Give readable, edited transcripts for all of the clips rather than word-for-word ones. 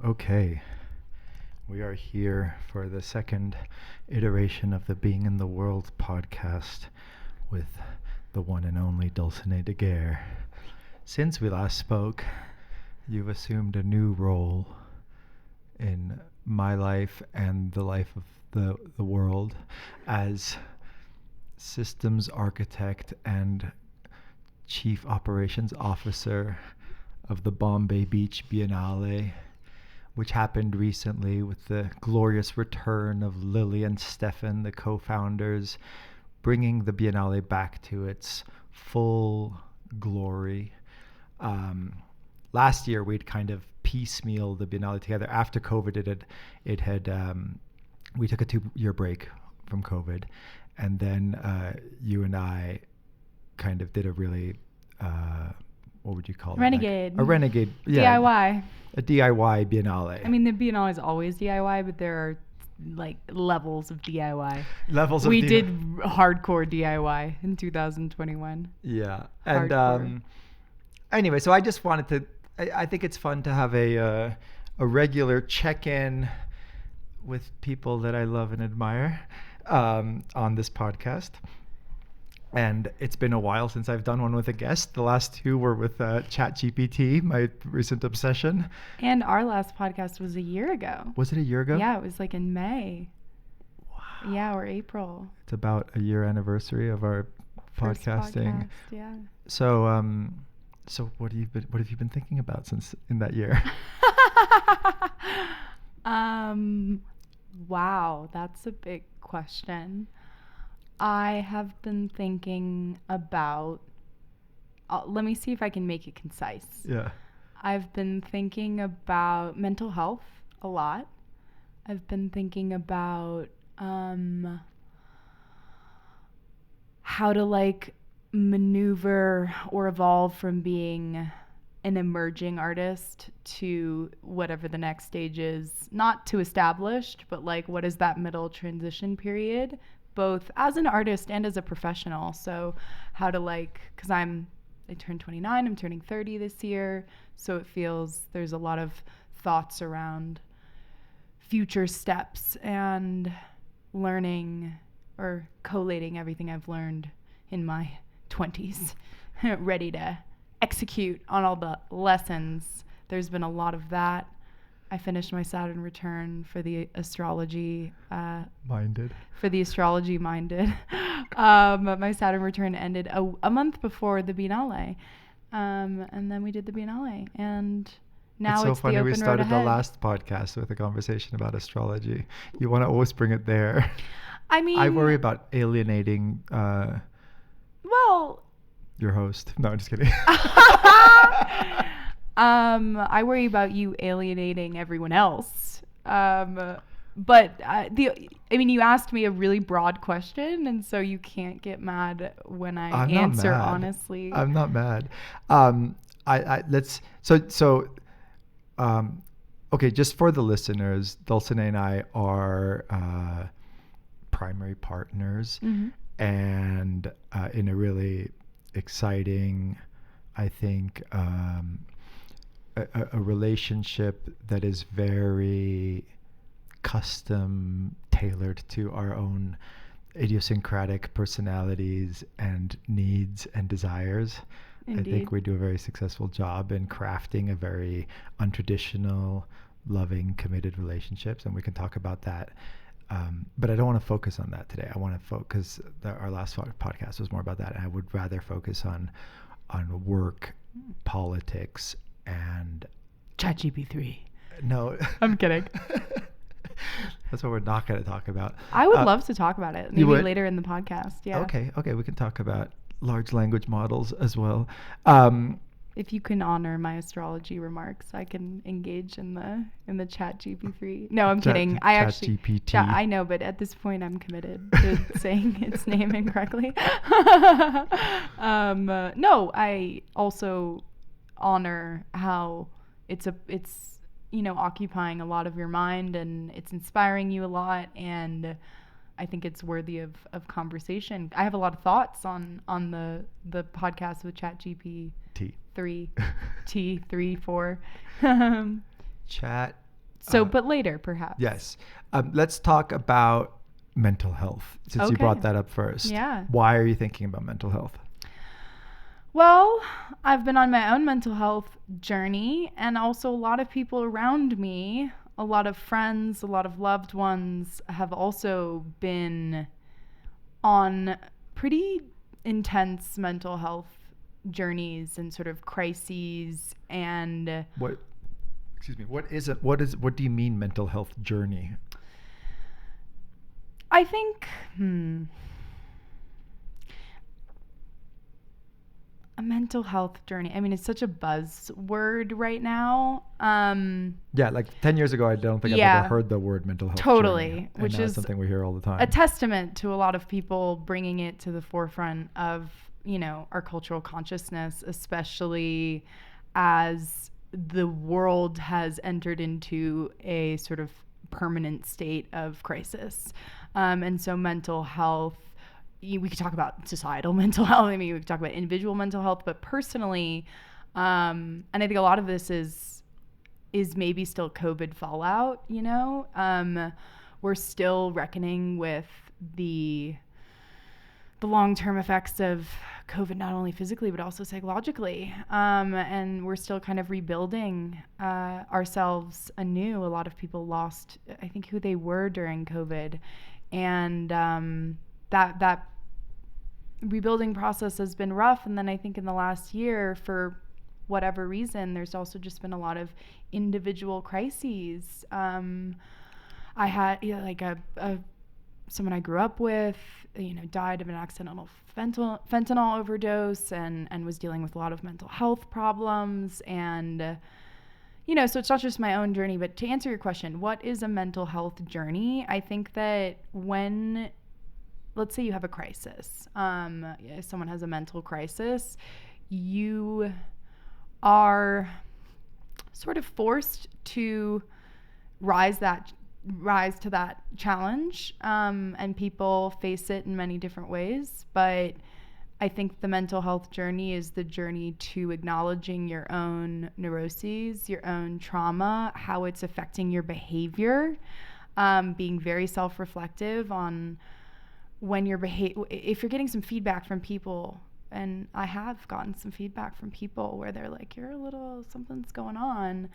Okay, we are here for the second iteration of the Being in the World podcast with the one and only Dulcinée DeGuere. Since we last spoke, you've assumed a new role in my life and the life of the world as systems architect and chief operations officer of the Bombay Beach Biennale, which happened recently with the glorious return of Lily and Stefan, the co-founders, bringing the Biennale back to its full glory. Last year, we'd kind of piecemeal the Biennale together. After COVID, we took a 2-year break from COVID, and then you and I kind of did a really what would you call Renegade. it? A renegade. Yeah. DIY. A DIY Biennale. I mean, the Biennale is always DIY, but there are like levels of DIY. We did hardcore DIY in 2021. Yeah. And anyway, so I just wanted to, I think it's fun to have a regular check-in with people that I love and admire on this podcast. And it's been a while since I've done one with a guest. The last 2 were with ChatGPT, my recent obsession. And our last podcast was a year ago. Was it a year ago? Yeah, it was like in May. Wow. Yeah, or April. It's about a year anniversary of our podcasting. Podcast, yeah. So what have you been thinking about since in that year? Wow, that's a big question. I have been thinking about, let me see if I can make it concise. Yeah. I've been thinking about mental health a lot. I've been thinking about how to like maneuver or evolve from being an emerging artist to whatever the next stage is, not to established, but like what is that middle transition period, both as an artist and as a professional. So how to like, because I turned 29, I'm turning 30 this year, so it feels there's a lot of thoughts around future steps and learning or collating everything I've learned in my 20s, ready to execute on all the lessons. There's been a lot of that. I finished my Saturn return for the astrology minded. My Saturn return ended a month before the Biennale, and then we did the Biennale, and now it's so funny. We started the ahead. last podcast with a conversation about astrology. You want to always bring it there. I mean, I worry about alienating. Well. Your host. No, I'm just kidding. I worry about you alienating everyone else. But you asked me a really broad question, and so you can't get mad when I answer honestly. I'm not mad. Okay, just for the listeners, Dulcinée and I are primary partners, mm-hmm. and in a really exciting, I think, a relationship that is very custom tailored to our own idiosyncratic personalities and needs and desires. Indeed. I think we do a very successful job in crafting a very untraditional, loving, committed relationships, and we can talk about that. But I don't want to focus on that today. I want to focus, our last podcast was more about that, and I would rather focus on work, politics, and ChatGPT. No. I'm kidding. That's what we're not going to talk about. I would love to talk about it, maybe later in the podcast. Yeah. Okay, we can talk about large language models as well. If you can honor my astrology remarks, I can engage in the ChatGPT. No, I'm kidding. ChatGPT. I know, but at this point, I'm committed to saying its name incorrectly. No, I also honor how it's occupying a lot of your mind, and it's inspiring you a lot, and I think it's worthy of conversation. I have a lot of thoughts on the podcast with ChatGPT. 3 T 3 4 Chat So, but later, perhaps. Yes. Let's talk about mental health, since you brought that up first. Yeah. Why are you thinking about mental health? Well, I've been on my own mental health journey, and also a lot of people around me, a lot of friends, a lot of loved ones have also been on pretty intense mental health journeys and sort of crises. And what do you mean mental health journey? I think a mental health journey. I mean, it's such a buzzword right now. Yeah, like 10 years ago, I don't think I've ever heard the word mental health journey. Which is something we hear all the time. A testament to a lot of people bringing it to the forefront of, our cultural consciousness, especially as the world has entered into a sort of permanent state of crisis. And so mental health, we could talk about societal mental health. I mean, we could talk about individual mental health, but personally, and I think a lot of this is maybe still COVID fallout, we're still reckoning with the long-term effects of COVID, not only physically, but also psychologically. And we're still kind of rebuilding ourselves anew. A lot of people lost, I think, who they were during COVID. And that rebuilding process has been rough. And then I think in the last year, for whatever reason, there's also just been a lot of individual crises. I had someone I grew up with, died of an accidental fentanyl overdose and was dealing with a lot of mental health problems. And, so it's not just my own journey, but to answer your question, what is a mental health journey? I think that when, let's say you have a crisis, if someone has a mental crisis, you are sort of forced to rise to that challenge, and people face it in many different ways. But I think the mental health journey is the journey to acknowledging your own neuroses, your own trauma, how it's affecting your behavior, being very self-reflective on when if you're getting some feedback from people, and I have gotten some feedback from people where they're like, something's going on.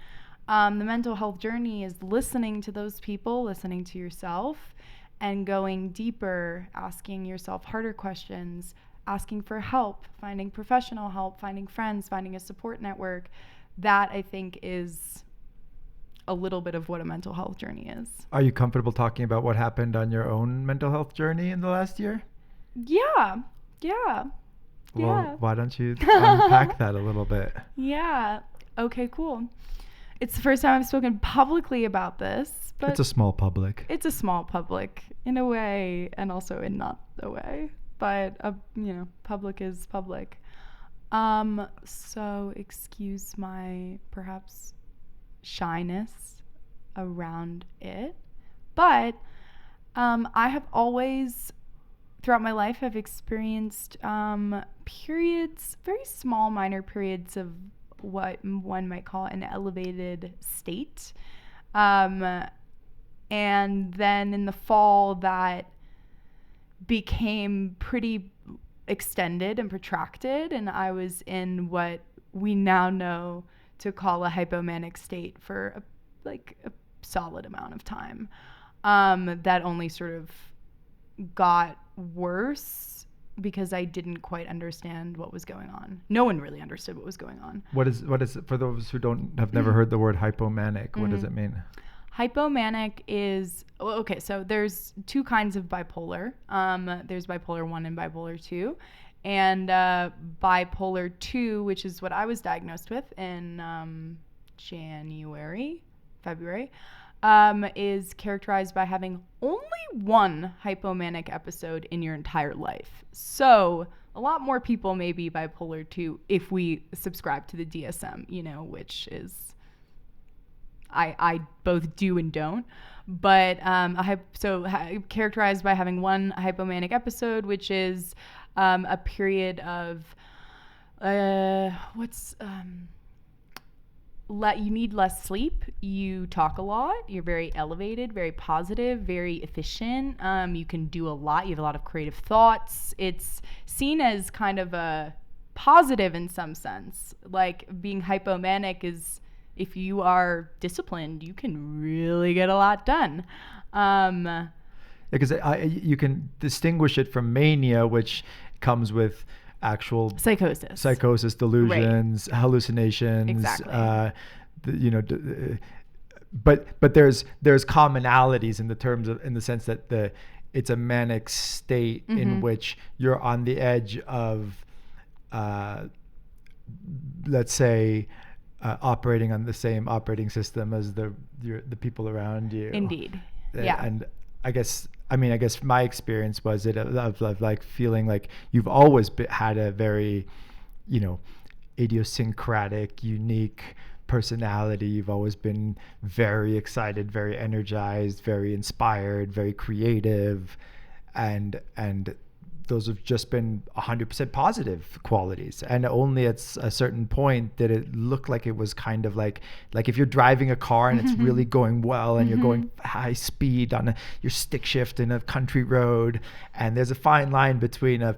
The mental health journey is listening to those people, listening to yourself, and going deeper, asking yourself harder questions, asking for help, finding professional help, finding friends, finding a support network. That, I think, is a little bit of what a mental health journey is. Are you comfortable talking about what happened on your own mental health journey in the last year? Yeah. Well, why don't you unpack that a little bit? Yeah. Okay, cool. It's the first time I've spoken publicly about this, but it's a small public. It's a small public in a way, and also in not a way. But public is public. So excuse my perhaps shyness around it, but I have always, throughout my life, have experienced periods, very small, minor periods of what one might call an elevated state. And then in the fall, that became pretty extended and protracted, and I was in what we now know to call a hypomanic state for a solid amount of time. That only sort of got worse because I didn't quite understand what was going on. No one really understood what was going on. What is for those who have never heard the word hypomanic, what does it mean? Hypomanic is, okay, so there's two kinds of bipolar. There's bipolar 1 and bipolar 2. And bipolar 2, which is what I was diagnosed with in February, is characterized by having only one hypomanic episode in your entire life. So a lot more people may be bipolar 2 if we subscribe to the DSM, which is, I both do and don't. But characterized by having one hypomanic episode, which is a period of you need less sleep. You talk a lot. You're very elevated, very positive, very efficient. You can do a lot. You have a lot of creative thoughts. It's seen as kind of a positive in some sense. Like being hypomanic is, if you are disciplined, you can really get a lot done. Because you can distinguish it from mania, which comes with actual psychosis, delusions, right. Hallucinations. Exactly. But there's commonalities in the sense that it's a manic state in which you're on the edge of, let's say, operating on the same operating system as the people around you. Indeed. Yeah. And I guess my experience was of like feeling like you've always had a very, idiosyncratic, unique personality. You've always been very excited, very energized, very inspired, very creative, and those have just been 100% positive qualities. And only at a certain point did it look like it was kind of like if you're driving a car and it's really going well and you're going high speed on your stick shift in a country road, and there's a fine line between a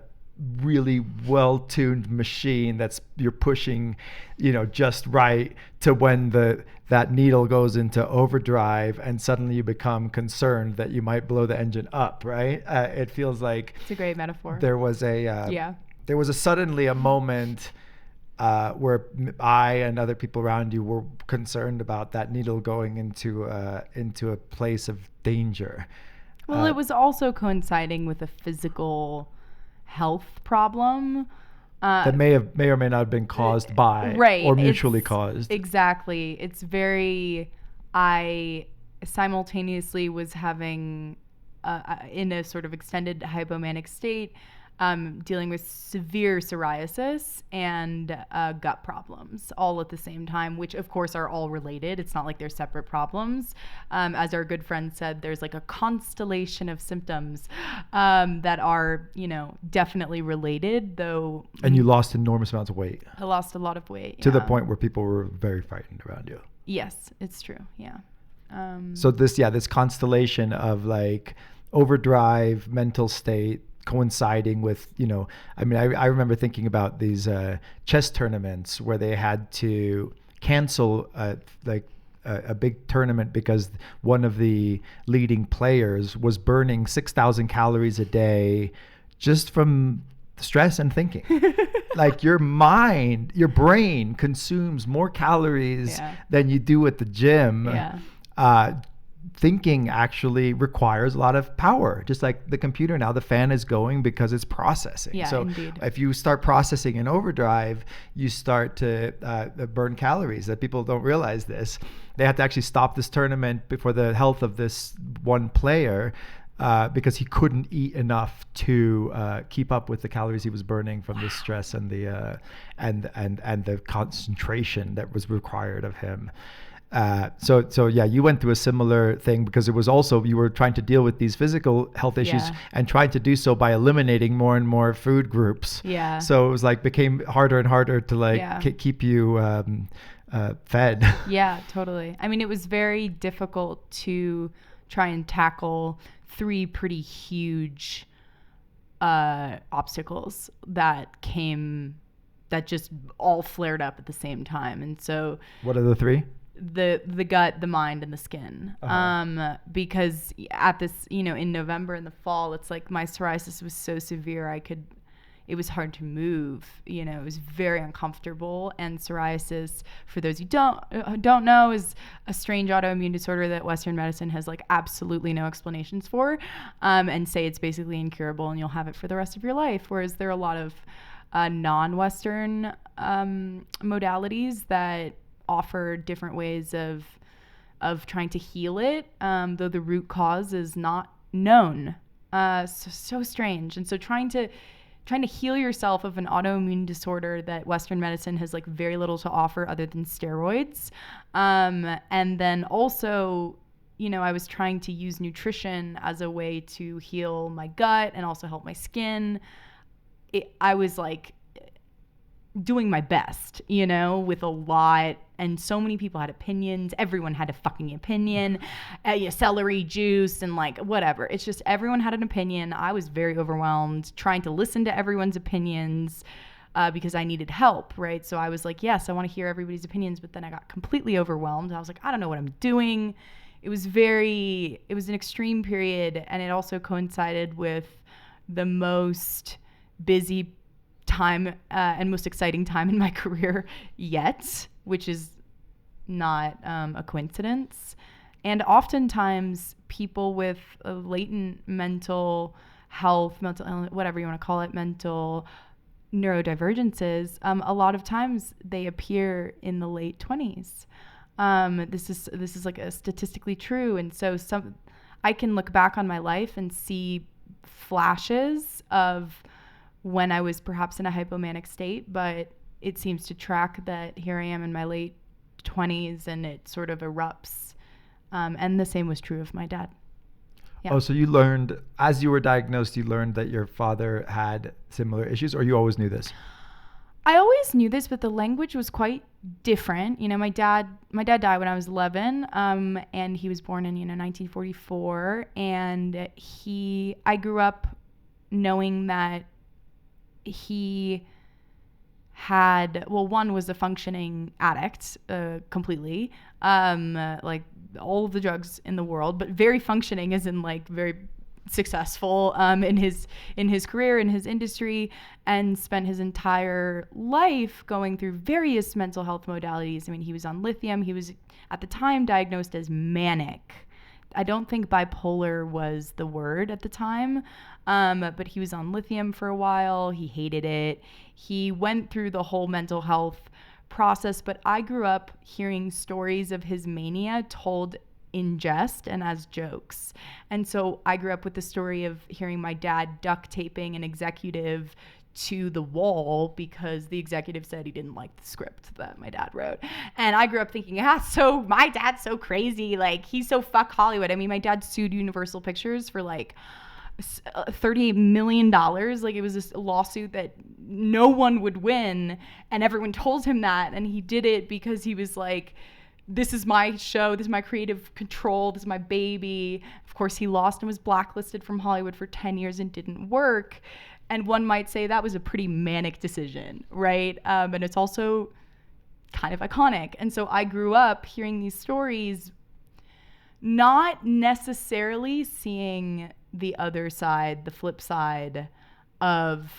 really well-tuned machine you're pushing, just right, to when that needle goes into overdrive and suddenly you become concerned that you might blow the engine up, right? It feels like it's a great metaphor. There was suddenly a moment where I and other people around you were concerned about that needle going into a place of danger. Well, it was also coinciding with a physical health problem that may or may not have been caused by, right, or mutually caused. Exactly. It's I simultaneously was having in a sort of extended hypomanic state, dealing with severe psoriasis and gut problems all at the same time, which of course are all related. It's not like they're separate problems. As our good friend said, there's like a constellation of symptoms that are, definitely related, though. And you lost enormous amounts of weight. I lost a lot of weight. To the point where people were very frightened around you. Yes, it's true. Yeah. So this constellation of like overdrive mental state, coinciding with, I remember thinking about these chess tournaments where they had to cancel a big tournament because one of the leading players was burning 6,000 calories a day just from stress and thinking. Like your brain consumes more calories than you do at the gym. Thinking actually requires a lot of power. Just like the computer now, the fan is going because it's processing. Yeah, so indeed. If you start processing in overdrive, you start to burn calories. That people don't realize this. They had to actually stop this tournament before the health of this one player because he couldn't eat enough to keep up with the calories he was burning from the stress and the concentration that was required of him. So you went through a similar thing because it was also, you were trying to deal with these physical health issues and tried to do so by eliminating more and more food groups. Yeah. So it was became harder and harder to keep you fed. Yeah, totally. I mean, it was very difficult to try and tackle 3 pretty huge obstacles that just all flared up at the same time. And so what are the 3? The gut, the mind, and the skin. Because at this, in November in the fall, it's like my psoriasis was so severe it was hard to move. It was very uncomfortable. And psoriasis, for those who don't know, is a strange autoimmune disorder that Western medicine has absolutely no explanations for, and say it's basically incurable and you'll have it for the rest of your life. Whereas there are a lot of non-Western modalities that offer different ways of trying to heal it, though the root cause is not known. So strange. And so trying to heal yourself of an autoimmune disorder that Western medicine has very little to offer other than steroids. And then also, I was trying to use nutrition as a way to heal my gut and also help my skin. I was doing my best, with a lot, and so many people had opinions. Everyone had a fucking opinion. Celery juice and like whatever. It's just everyone had an opinion. I was very overwhelmed trying to listen to everyone's opinions because I needed help, right? So I was like, yes, I want to hear everybody's opinions, but then I got completely overwhelmed. I was like, I don't know what I'm doing. It was an extreme period, and it also coincided with the most busy time and most exciting time in my career yet, which is not a coincidence. And oftentimes people with a latent mental health, whatever you want to call it, mental neurodivergences, a lot of times they appear in the late 20s. This is like a statistically true. And so I can look back on my life and see flashes of when I was perhaps in a hypomanic state, but it seems to track that here I am in my late 20s and it sort of erupts. And the same was true of my dad. Yeah. Oh, so you learned, as you were diagnosed, you learned that your father had similar issues, or you always knew this? I always knew this, but the language was quite different. My dad died when I was 11, and he was born in 1944, and I grew up knowing that he had, one was a functioning addict, completely, like all of the drugs in the world, but very functioning as in like very successful in his career, in his industry, and spent his entire life going through various mental health modalities. I mean, he was on lithium. He was at the time diagnosed as manic. I don't think bipolar was the word at the time, but he was on lithium for a while. He hated it. He went through the whole mental health process, but I grew up hearing stories of his mania told in jest and as jokes. And so I grew up with the story of hearing my dad duct taping an executive to the wall because the executive said he didn't like the script that my dad wrote. And I grew up thinking, so my dad's so crazy. Like, he's so fuck Hollywood. I mean, my dad sued Universal Pictures for like $38 million. Like, it was this lawsuit that no one would win. And everyone told him that. And he did it because he was like, this is my show. This is my creative control. This is my baby. Of course, he lost and was blacklisted from Hollywood for 10 years and didn't work. And one might say that was a pretty manic decision, right? And it's also kind of iconic. And so I grew up hearing these stories, not necessarily seeing the other side, the flip side of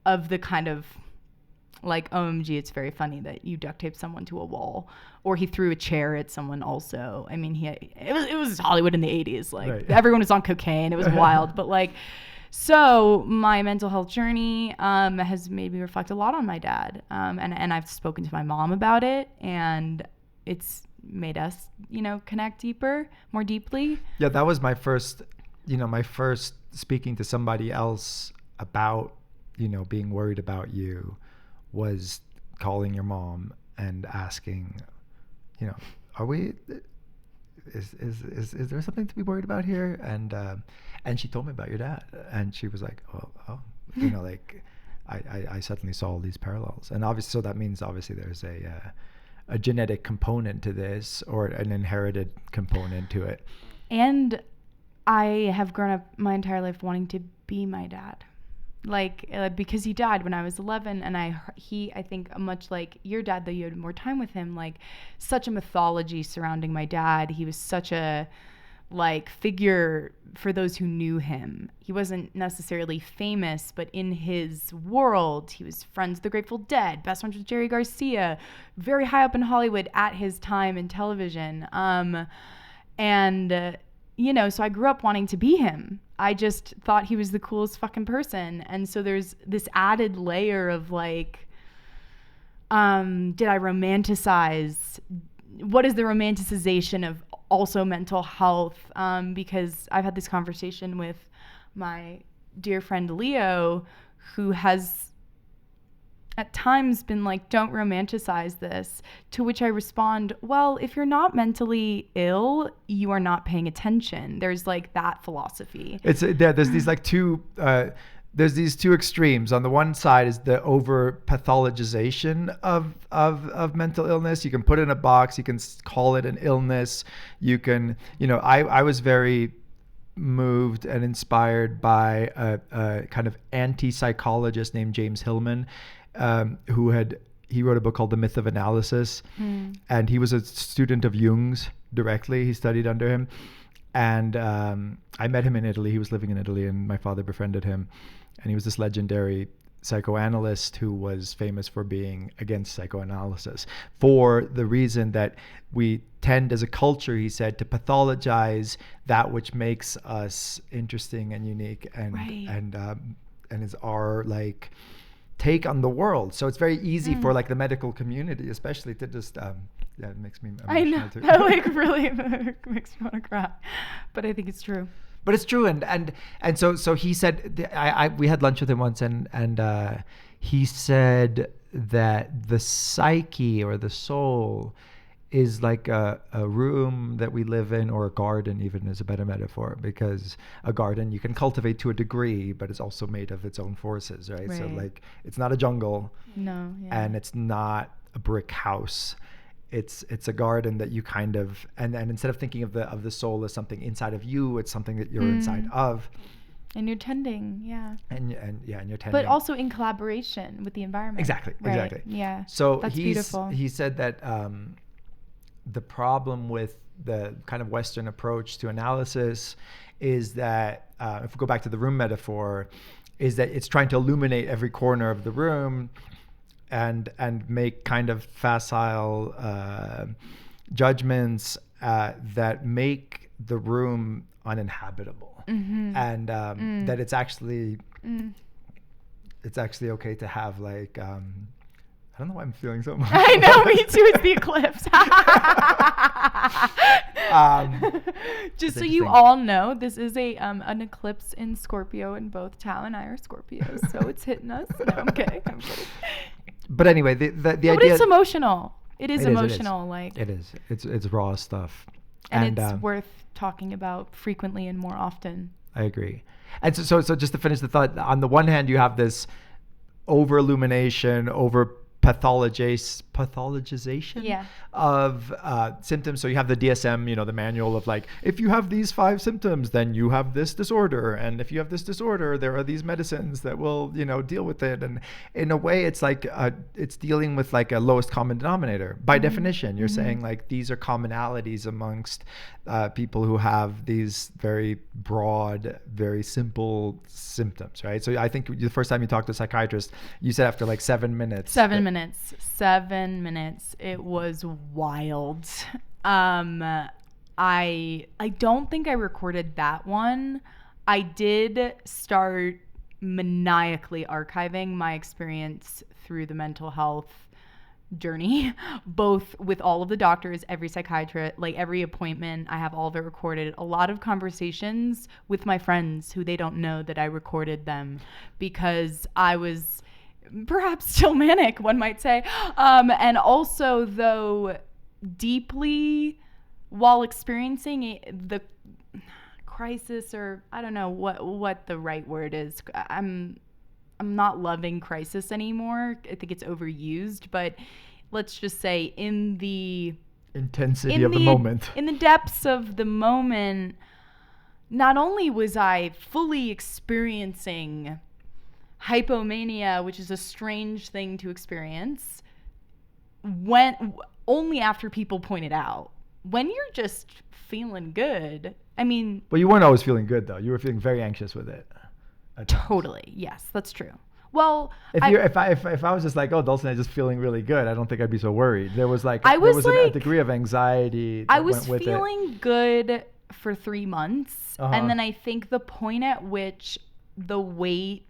the kind of like, OMG, it's very funny that you duct taped someone to a wall, or he threw a chair at someone also. I mean, it was Hollywood in the 80s. Like, right. Everyone was on cocaine. It was wild. But like, so my mental health journey has made me reflect a lot on my dad. And I've spoken to my mom about it, and it's made us, connect more deeply. Yeah, that was my first speaking to somebody else about, being worried about you, was calling your mom and asking, are we, is there something to be worried about here? And she told me about your dad, and she was like, oh, like I suddenly saw all these parallels. And obviously, so that means obviously there's a genetic component to this, or an inherited component to it. And I have grown up my entire life wanting to be my dad. Like, because he died when I was 11, and I think much like your dad, though you had more time with him, like, such a mythology surrounding my dad. He was such a, like, figure for those who knew him. He wasn't necessarily famous, but in his world, he was friends with the Grateful Dead, best friends with Jerry Garcia, very high up in Hollywood at his time in television. So I grew up wanting to be him. I just thought he was the coolest fucking person. And so there's this added layer of like, did I romanticize? What is the romanticization of also mental health? Because I've had this conversation with my dear friend Leo, who has at times been like, don't romanticize this, to which I respond, well, if you're not mentally ill, you are not paying attention. There's like that philosophy. There's these like two there's these two extremes. On the one side is the over pathologization of mental illness. You can put it in a box. You can call it an illness. You can, I was very moved and inspired by a kind of anti-psychologist named James Hillman, he wrote a book called The Myth of Analysis, and he was a student of Jung's directly. He studied under him, and I met him in Italy. He was living in Italy, and my father befriended him, and he was this legendary psychoanalyst who was famous for being against psychoanalysis for the reason that we tend as a culture, he said, to pathologize that which makes us interesting and unique and is our like take on the world. So it's very easy for like the medical community especially to just it makes me emotional. I know too. that like really makes me want to cry, but I think it's true. But it's true, and so he said, we had lunch with him once, and he said that the psyche or the soul is like a room that we live in, or a garden even is a better metaphor, because a garden you can cultivate to a degree, but it's also made of its own forces, right? So like it's not a jungle, and it's not a brick house. It's a garden that you kind of and instead of thinking of the soul as something inside of you, it's something that you're inside of, and you're tending, and you're tending, but also in collaboration with the environment. Exactly. Yeah. So that's beautiful. He said that the problem with the kind of Western approach to analysis is that if we go back to the room metaphor, is that it's trying to illuminate every corner of the room and make kind of facile judgments that make the room uninhabitable, and that it's actually okay to have like I don't know why I'm feeling so much. I know, me too. It's the eclipse. Just so you all know, this is an eclipse in Scorpio, and both Tao and I are Scorpios, so it's hitting us. No, I'm kidding. But anyway, the idea. But it's emotional. It is emotional. Like it is. It's raw stuff, and it's worth talking about frequently and more often. I agree. And so just to finish the thought, on the one hand, you have this over illumination, over pathologization of symptoms. So you have the DSM, the manual of like, if you have these 5 symptoms, then you have this disorder. And if you have this disorder, there are these medicines that will, deal with it. And in a way, it's like, it's dealing with like a lowest common denominator. By definition, you're saying like, these are commonalities amongst people who have these very broad, very simple symptoms, right? So I think the first time you talked to a psychiatrist, you said after like 7 minutes. 7 minutes. 7 minutes. It was wild. I don't think I recorded that one. I did start maniacally archiving my experience through the mental health journey, both with all of the doctors, every psychiatrist, like every appointment. I have all of it recorded. A lot of conversations with my friends who they don't know that I recorded them, because I was perhaps still manic, one might say, and also though deeply while experiencing the crisis, or I don't know what the right word is. I'm not loving crisis anymore. I think it's overused, but let's just say in the intensity of the moment, in the depths of the moment, not only was I fully experiencing hypomania, which is a strange thing to experience, only after people point it out. When you're just feeling good, I mean... Well, you weren't always feeling good, though. You were feeling very anxious with it. Totally. Yes, that's true. Well, if I was just like, oh, Dulcinée just feeling really good, I don't think I'd be so worried. There was a degree of anxiety that went with it. I was feeling good for 3 months, and then I think the point at which the weight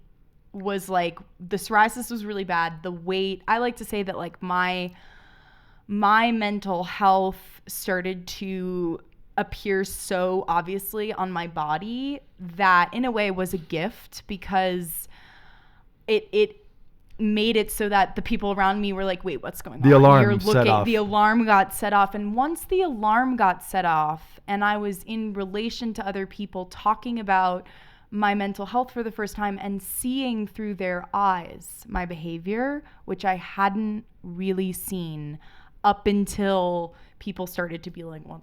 was like, the psoriasis was really bad. The weight, I like to say that like my mental health started to appear so obviously on my body that in a way was a gift, because it made it so that the people around me were like, wait, what's going on? The alarm set off. The alarm got set off. And once the alarm got set off and I was in relation to other people talking about my mental health for the first time and seeing through their eyes my behavior, which I hadn't really seen up until people started to be like, well,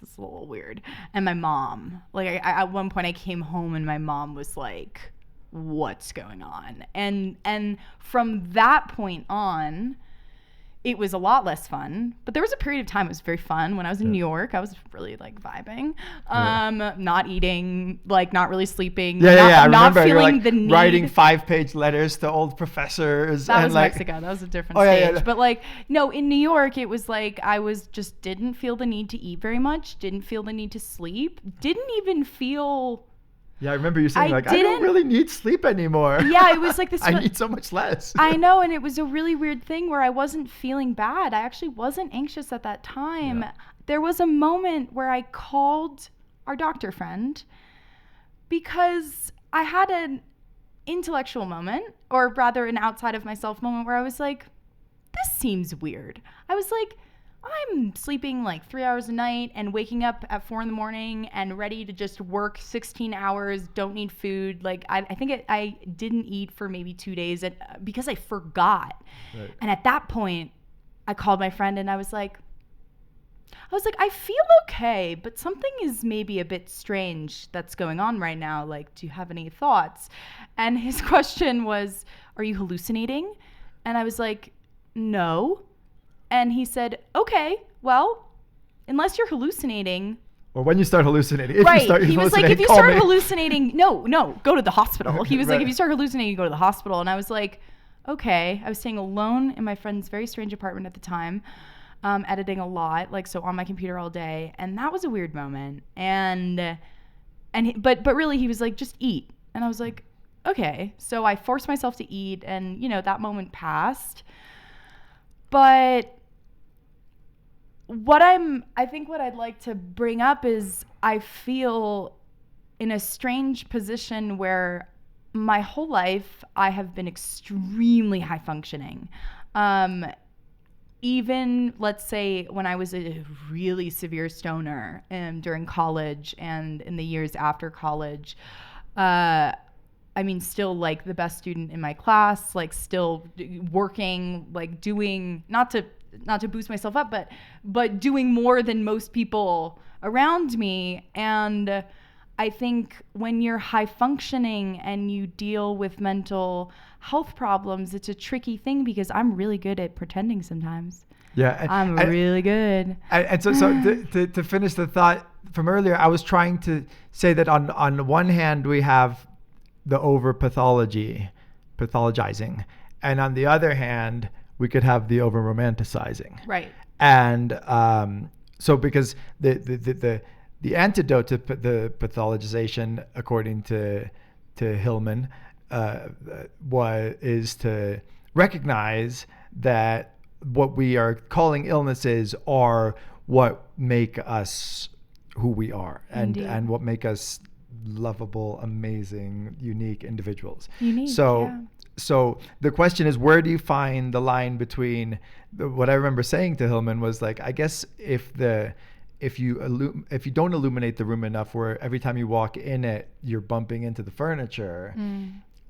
it's a little weird. And my mom, like I at one point I came home and my mom was like, what's going on? And from that point on, it was a lot less fun, but there was a period of time it was very fun. When I was in New York, I was really like vibing, not eating, like not really sleeping, I not remember feeling like the need. writing 5-page letters to old professors. That and was like, Mexico. That was a different stage. But like, no, in New York, it was like I was just didn't feel the need to eat very much, didn't feel the need to sleep, didn't even feel. Yeah, I remember you saying I don't really need sleep anymore. Yeah, it was like this. I need so much less. I know, and it was a really weird thing where I wasn't feeling bad. I actually wasn't anxious at that time. Yeah. There was a moment where I called our doctor friend because I had an intellectual moment, or rather an outside of myself moment, where I was like, this seems weird. I was like, I'm sleeping like 3 hours a night and waking up at 4 a.m. and ready to just work 16 hours, don't need food. Like I think I didn't eat for maybe 2 days because I forgot. Right. And at that point, I called my friend and I was like, I feel okay, but something is maybe a bit strange that's going on right now. Like, do you have any thoughts? And his question was, are you hallucinating? And I was like, no. And he said, okay, well, unless you're hallucinating. Or when you start hallucinating. He was like, if you start hallucinating, no, go to the hospital. He was like, if you start hallucinating, go to the hospital. And I was like, okay. I was staying alone in my friend's very strange apartment at the time, editing a lot, like so on my computer all day. And that was a weird moment. But really he was like, just eat. And I was like, okay. So I forced myself to eat and, that moment passed. But I think what I'd like to bring up is I feel in a strange position where my whole life I have been extremely high functioning. Even, let's say, when I was a really severe stoner during college and in the years after college, still like the best student in my class, like still working, like doing, not to boost myself up, but doing more than most people around me. And I think when you're high functioning and you deal with mental health problems, it's a tricky thing because I'm really good at pretending sometimes. Yeah. I'm really good. And so to finish the thought from earlier, I was trying to say that on the one hand, we have the over pathologizing. And on the other hand, we could have the over romanticizing. Right. And so because the antidote to the pathologization, according to Hillman, is to recognize that what we are calling illnesses are what make us who we are, and what make us lovable, amazing, unique individuals. So the question is, where do you find the line between what I remember saying to Hillman was like, I guess if you don't illuminate the room enough, where every time you walk in it, you're bumping into the furniture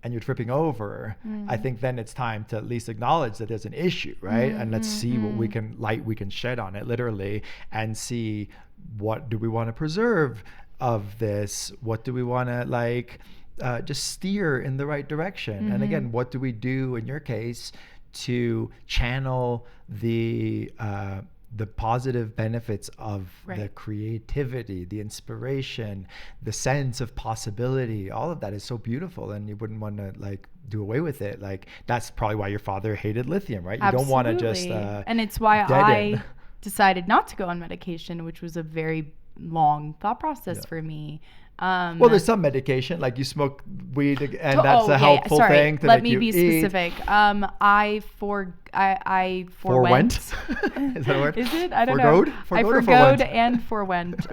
and you're tripping over, I think then it's time to at least acknowledge that there's an issue, right? And let's see what we can shed on it, literally, and see what do we want to preserve of this, what do we want to just steer in the right direction, and again, what do we do in your case to channel the positive benefits of the creativity, the inspiration, the sense of possibility. All of that is so beautiful, and you wouldn't want to do away with it. That's probably why your father hated lithium, right? You Absolutely. Don't want to just and it's why I decided not to go on medication, which was a very long thought process for me. Well, there's some medication, like you smoke weed, and that's a helpful thing to let make me be eat. specific. I forwent. Is that a word? Is it? I don't know. I forgoed and forwent.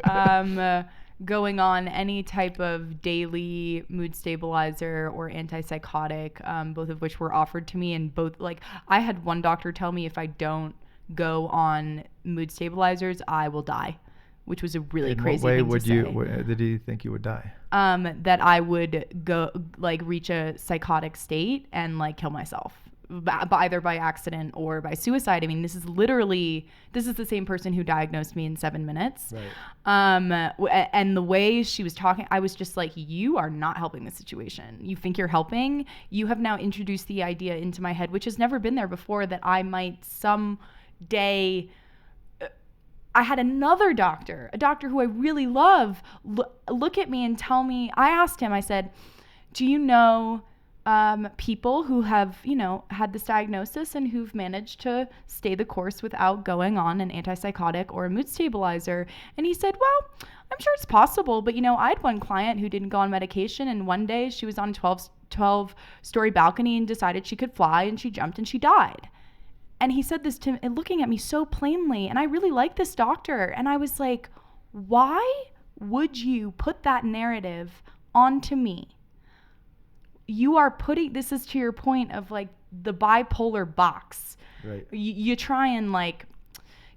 Going on any type of daily mood stabilizer or antipsychotic, both of which were offered to me, and both I had one doctor tell me if I don't go on mood stabilizers, I will die. which was a really In crazy what way thing would to you? say. Did he think you would die? That I would go like reach a psychotic state and like kill myself, either by accident or by suicide. I mean, this is the same person who diagnosed me in 7 minutes. Right. And the way she was talking, I was just like, you are not helping the situation. You think you're helping. You have now introduced the idea into my head, which has never been there before, that I might someday. I had another doctor, a doctor who I really love, look at me and tell me, I asked him, I said, do you know people who have, had this diagnosis and who've managed to stay the course without going on an antipsychotic or a mood stabilizer? And he said, well, I'm sure it's possible, but I had one client who didn't go on medication, and one day she was on a 12-story balcony and decided she could fly, and she jumped and she died. And he said this to me, looking at me so plainly, and I really like this doctor. And I was like, why would you put that narrative onto me? You are putting, this is to your point of like the bipolar box. Right. You try and like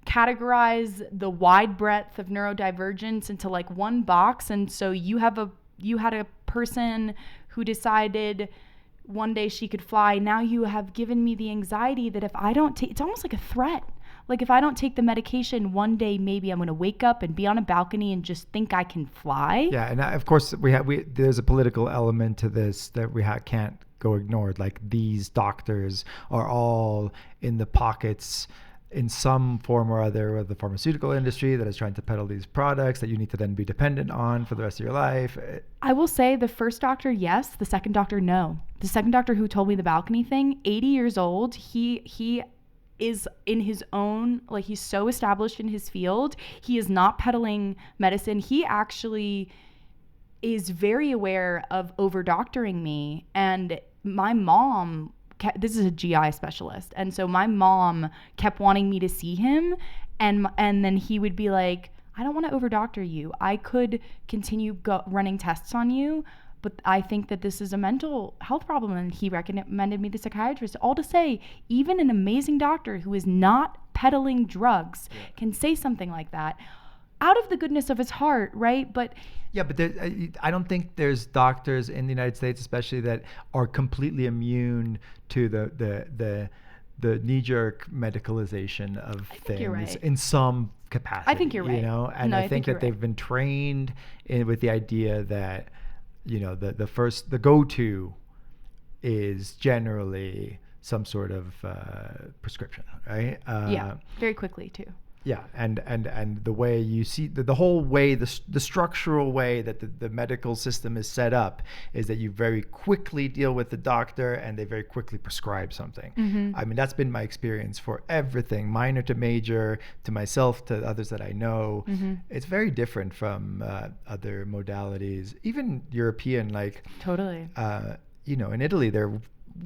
categorize the wide breadth of neurodivergence into like one box. And so you had a person who decided one day she could fly. Now you have given me the anxiety that if I don't take, it's almost like a threat. Like if I don't take the medication, one day maybe I'm going to wake up and be on a balcony and just think I can fly. Yeah, and of course there's a political element to this that we can't go ignored. Like these doctors are all in the pockets in some form or other of the pharmaceutical industry that is trying to peddle these products that you need to then be dependent on for the rest of your life. I will say the first doctor, yes. The second doctor, no. The second doctor who told me the balcony thing, 80 years old, he is in his own, like he's so established in his field. He is not peddling medicine. He actually is very aware of over-doctoring me. And my mom, this is a GI specialist, and so my mom kept wanting me to see him, and then he would be like, I don't want to over-doctor you. I could continue running tests on you, but I think that this is a mental health problem, and he recommended me to psychiatrist. All to say, even an amazing doctor who is not peddling drugs can say something like that out of the goodness of his heart, right? But yeah, but I don't think there's doctors in the United States, especially, that are completely immune to the knee-jerk medicalization of things in some capacity. I think you're right. And I think that they've been trained with the idea that, the go-to is generally some sort of prescription, right? Yeah, very quickly too. Yeah, and the way you see the whole way, the structural way that the medical system is set up is that you very quickly deal with the doctor and they very quickly prescribe something. Mm-hmm. I mean, that's been my experience for everything, minor to major, to myself, to others that I know. Mm-hmm. It's very different from other modalities, even European, like totally. In Italy, they're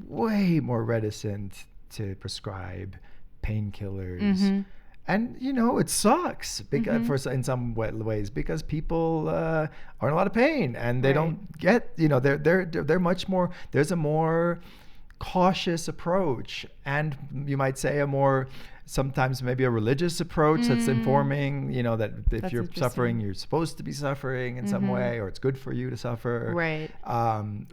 way more reticent to prescribe painkillers. Mm-hmm. And it sucks because in some ways, because people are in a lot of pain and they don't get, they're much more. There's a more cautious approach, and you might say sometimes maybe a religious approach that's informing, that if you're suffering, you're supposed to be suffering in some way, or it's good for you to suffer, right?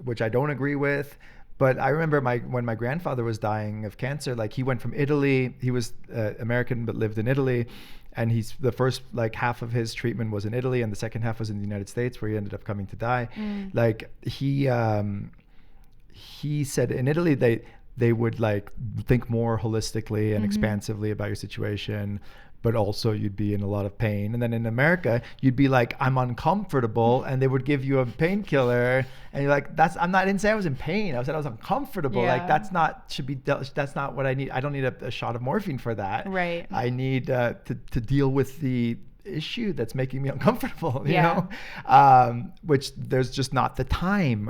Which I don't agree with. But I remember when my grandfather was dying of cancer, like he went from Italy. He was American but lived in Italy, and the first half of his treatment was in Italy, and the second half was in the United States, where he ended up coming to die. Like he said in Italy they would think more holistically and expansively about your situation, but also you'd be in a lot of pain. And then in America, you'd be like, I'm uncomfortable, and they would give you a painkiller, and you're like, I didn't say I was in pain. I said I was uncomfortable. Yeah. That's not what I need. I don't need a shot of morphine for that. Right. I need to deal with the issue that's making me uncomfortable, you know? Which there's just not the time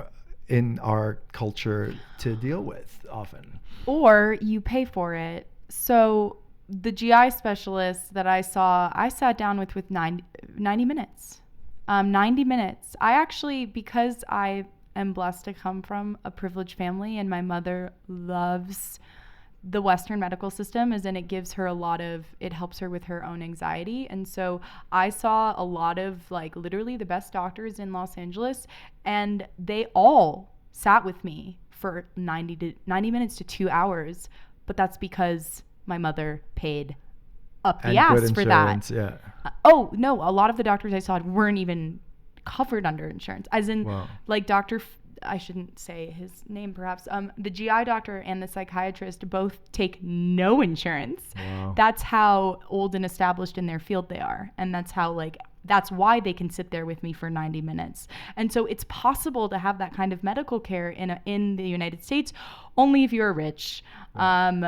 in our culture to deal with often. Or you pay for it. So the GI specialist that I sat down with 90 minutes. 90 minutes. I actually, because I am blessed to come from a privileged family and my mother loves the Western medical system, is in it gives her it helps her with her own anxiety. And so I saw a lot of like literally the best doctors in Los Angeles, and they all sat with me for 90 minutes to 2 hours. But that's because my mother paid up the ass for that. Yeah. Oh, no, a lot of the doctors I saw weren't even covered under insurance. As in, like I shouldn't say his name perhaps. The GI doctor and the psychiatrist both take no insurance. Wow. That's how old and established in their field they are. And that's why they can sit there with me for 90 minutes. And so it's possible to have that kind of medical care in the United States only if you're rich. And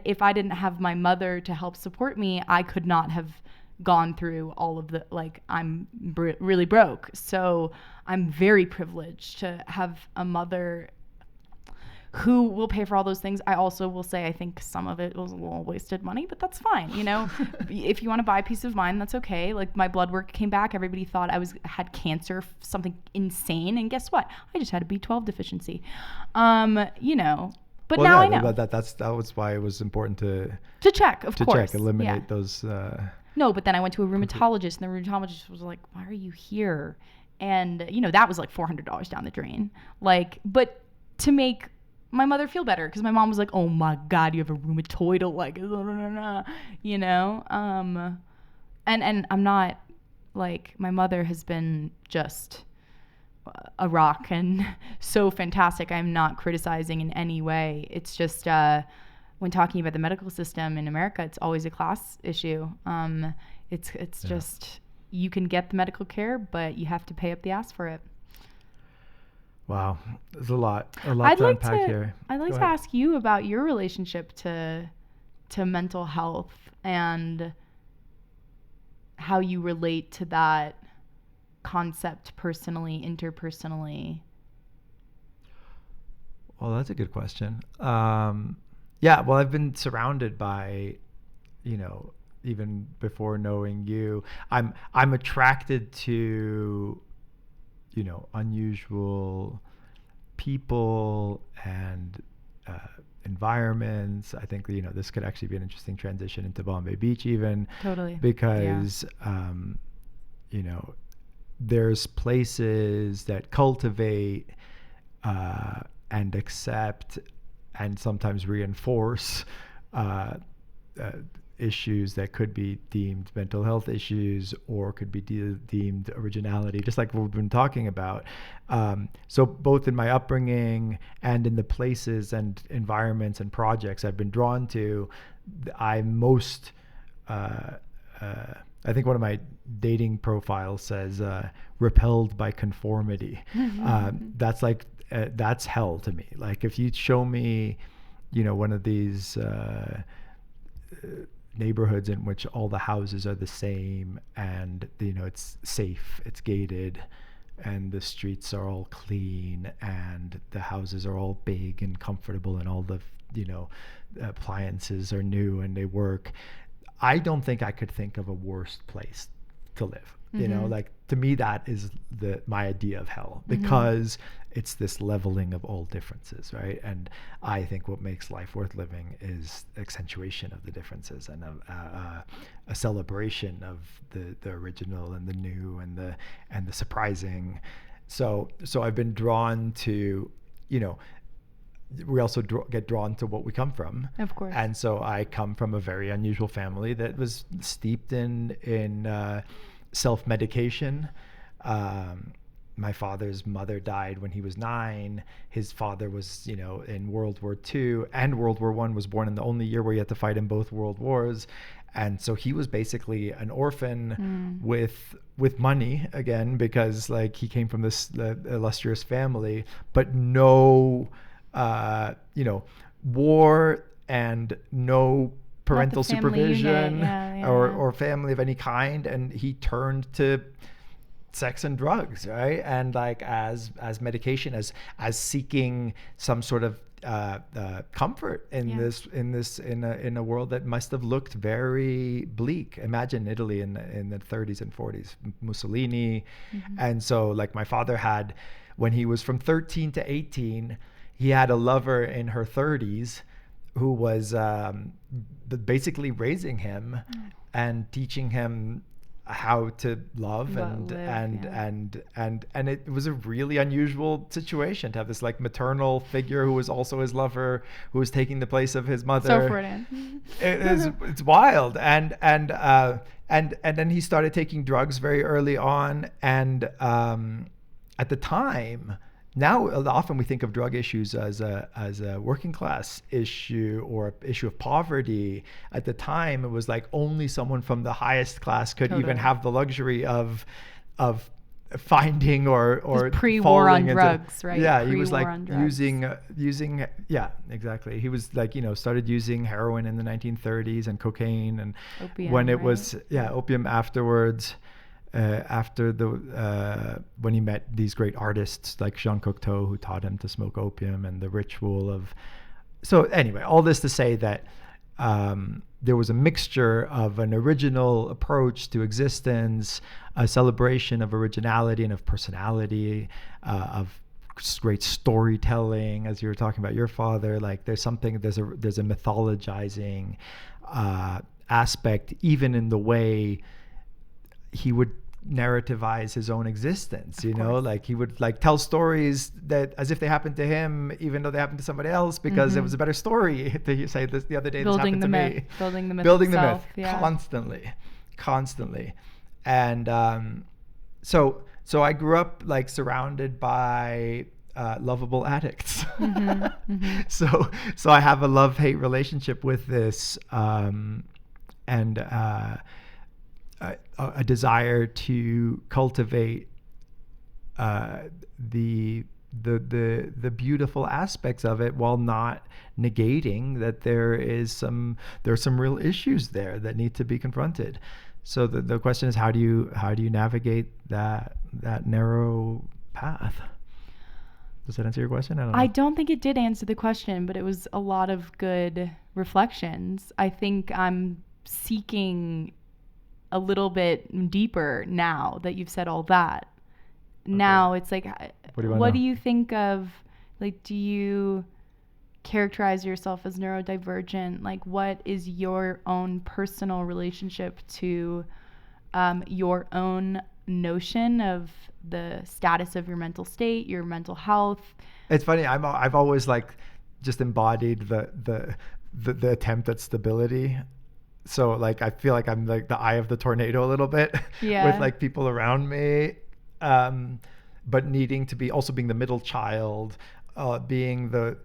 if I didn't have my mother to help support me, I could not have gone through all of the, like, I'm really broke. So I'm very privileged to have a mother who will pay for all those things. I also will say I think some of it was a little wasted money, but that's fine. You know, if you want to buy peace of mind, that's okay. Like, my blood work came back. Everybody thought I had cancer, something insane. And guess what? I just had a B12 deficiency. You know, but now I know. But that was why it was important to check, of course. Eliminate those. No, but then I went to a rheumatologist, and the rheumatologist was like, "Why are you here?" And you know, that was like $400 down the drain. Like, but to make my mother feel better, because my mom was like, "Oh my God, you have a rheumatoid," like, you know. And I'm not, like, my mother has been just a rock and so fantastic. I'm not criticizing in any way. It's just when talking about the medical system in America, it's always a class issue. It's just, you can get the medical care, but you have to pay up the ass for it. Wow, there's a lot to unpack here. I'd like to ask you about your relationship to mental health and how you relate to that concept personally, interpersonally. Well, that's a good question. Yeah, well, I've been surrounded by, you know, even before knowing you, I'm attracted to, you know, unusual people and environments. I think, you know, this could actually be an interesting transition into Bombay Beach even. Totally. Because, you know, there's places that cultivate and accept and sometimes reinforce issues that could be deemed mental health issues or could be deemed originality, just like we've been talking about. So both in my upbringing and in the places and environments and projects I've been drawn to, I'm most, I think one of my dating profiles says, repelled by conformity. That's like, that's hell to me. Like, if you show me, you know, one of these neighborhoods in which all the houses are the same and, you know, it's safe, it's gated, and the streets are all clean and the houses are all big and comfortable and all the, you know, appliances are new and they work, I don't think I could think of a worse place to live. You know, like, to me, that is my idea of hell, because it's this leveling of all differences, right? And I think what makes life worth living is accentuation of the differences and a celebration of the original and the new and the surprising. So I've been drawn to, you know, we also get drawn to what we come from. Of course. And so I come from a very unusual family that was steeped in self-medication. My father's mother died when he was 9. His father was, you know, in World War II and World War I, was born in the only year where he had to fight in both world wars. And so he was basically an orphan with money, again, because, like, he came from this illustrious family, but no, you know, war and no parental supervision or family of any kind. And he turned to sex and drugs, right? And, like, as medication, as seeking some sort of comfort in a world that must have looked very bleak. Imagine Italy in the 30s and 40s, Mussolini. And so, like, my father had, when he was from 13 to 18, he had a lover in her 30s who was basically raising him and teaching him how to love and it was a really unusual situation to have this like maternal figure who was also his lover, who was taking the place of his mother. So Freudian. It's wild. And then he started taking drugs very early on, and at the time, now often we think of drug issues as a working class issue or issue of poverty. At the time, it was like only someone from the highest class could even have the luxury of finding or pre-war on drugs, right? Yeah, he was like using exactly. He was like, started using heroin in the 1930s and cocaine, and opium, when it right? was opium afterwards. After when he met these great artists like Jean Cocteau, who taught him to smoke opium, and the ritual of. So anyway, all this to say that there was a mixture of an original approach to existence, a celebration of originality and of personality, of great storytelling, as you were talking about your father. Like there's a mythologizing aspect, even in the way he would narrativize his own existence, like he would like tell stories that as if they happened to him, even though they happened to somebody else, because it was a better story to say this the other day. Building this happened the myth, to me. building the myth Yeah. constantly. And so I grew up like surrounded by lovable addicts. So I have a love-hate relationship with this, and a desire to cultivate the beautiful aspects of it, while not negating that there's some real issues there that need to be confronted. So the question is, how do you navigate that narrow path? Does that answer your question? I don't think it did answer the question, but it was a lot of good reflections. I think I'm seeking a little bit deeper now that you've said all that. Okay. Now it's like, what do you think of, like, do you characterize yourself as neurodivergent? Like, what is your own personal relationship to your own notion of the status of your mental state, your mental health? It's funny. I've always like just embodied the attempt at stability. So like I feel like I'm like the eye of the tornado a little bit with like people around me, but needing to be being the middle child, being the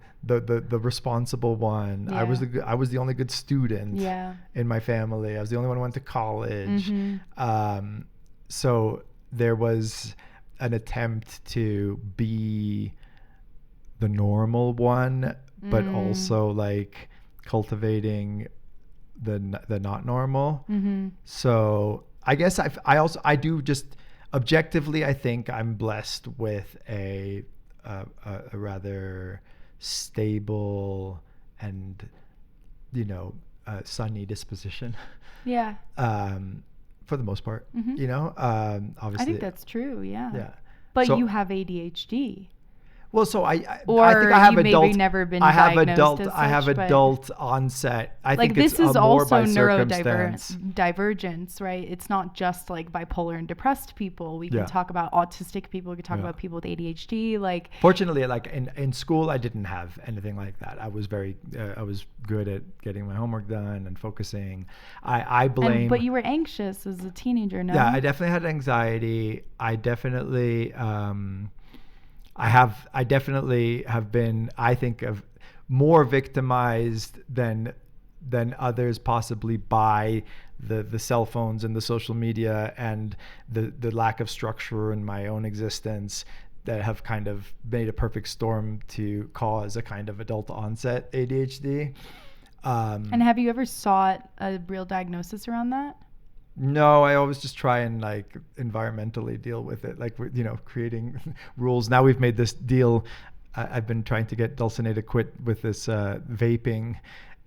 responsible one. Yeah. I was the only good student in my family. I was the only one who went to college. So there was an attempt to be the normal one, but also like cultivating the not normal. So I guess I do just objectively, I think I'm blessed with a rather stable and sunny disposition. Yeah. For the most part, obviously. I think that's true. Yeah. Yeah. But so, you have ADHD. Well, so I think I have maybe never been diagnosed as such, I have adult onset. I like think this it's is more also by circumstance. neurodivergence, right? It's not just like bipolar and depressed people. We can talk about autistic people. We can talk about people with ADHD. Like, fortunately, like in school, I didn't have anything like that. I was very, I was good at getting my homework done and focusing. I blame. But you were anxious as a teenager, no? Yeah, I definitely had anxiety. I definitely. I definitely have been, I think, of more victimized than others, possibly by the cell phones and the social media and the lack of structure in my own existence, that have kind of made a perfect storm to cause a kind of adult onset ADHD. And have you ever sought a real diagnosis around that? No, I always just try and like environmentally deal with it, like creating rules. Now we've made this deal. I've been trying to get Dulcinée to quit with this vaping,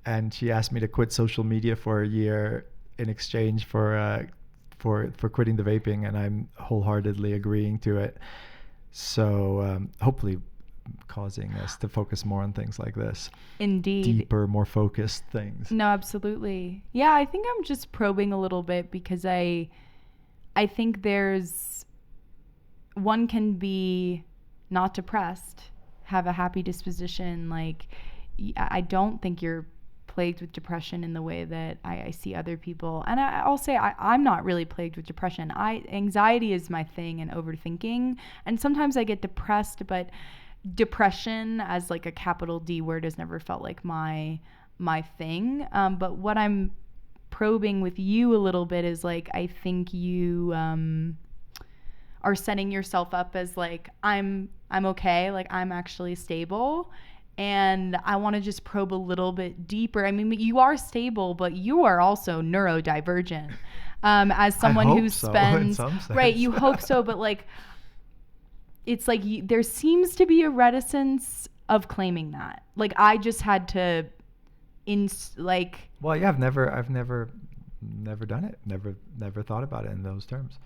and she asked me to quit social media for a year in exchange for quitting the vaping, and I'm wholeheartedly agreeing to it. So hopefully causing us to focus more on things like this. Indeed. Deeper, more focused things. No, absolutely. Yeah, I think I'm just probing a little bit because I think one can be not depressed, have a happy disposition. Like, I don't think you're plagued with depression in the way that I see other people. And I'll say I'm not really plagued with depression. Anxiety is my thing, and overthinking. And sometimes I get depressed, but depression as like a capital D word has never felt like my thing. But what I'm probing with you a little bit is like, I think you are setting yourself up as like, I'm okay, like I'm actually stable. And I want to just probe a little bit deeper. I mean, you are stable, but you are also neurodivergent. As someone who spends, right, you hope so, but like, it's like there seems to be a reticence of claiming that. Like, I just had to, Well, yeah, I've never done it. Never thought about it in those terms.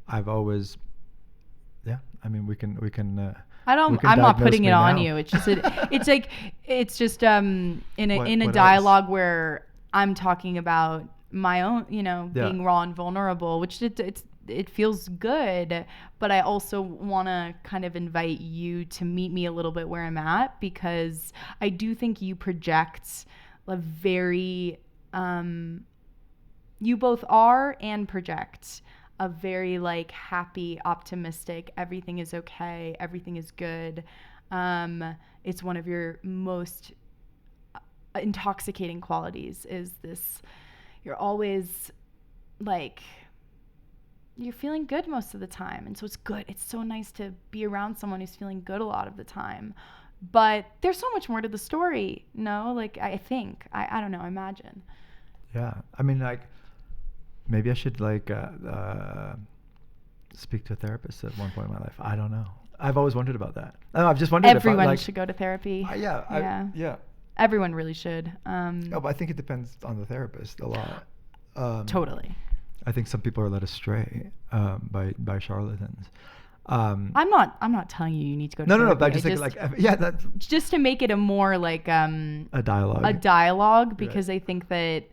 I've always, yeah. I mean, we can. I'm not putting it on you. It's just in a dialogue else? Where I'm talking about my own, being raw and vulnerable, which it feels good, but I also want to kind of invite you to meet me a little bit where I'm at, because I do think you project a very you both are and project a very like happy, optimistic, everything is okay, everything is good. It's one of your most intoxicating qualities is this, you're always like, you're feeling good most of the time. And so it's good. It's so nice to be around someone who's feeling good a lot of the time. But there's so much more to the story, no? Like, I think, I don't know, imagine. Yeah. I mean, like, maybe I should like speak to a therapist at one point in my life. I don't know. I've always wondered about that. I've just wondered. Everyone should go to therapy. Yeah. Everyone really should. But I think it depends on the therapist a lot. Totally. I think some people are led astray by charlatans. I'm not telling you need to go to therapy. No. But that's just to make it a more like a dialogue. A dialogue, because I think that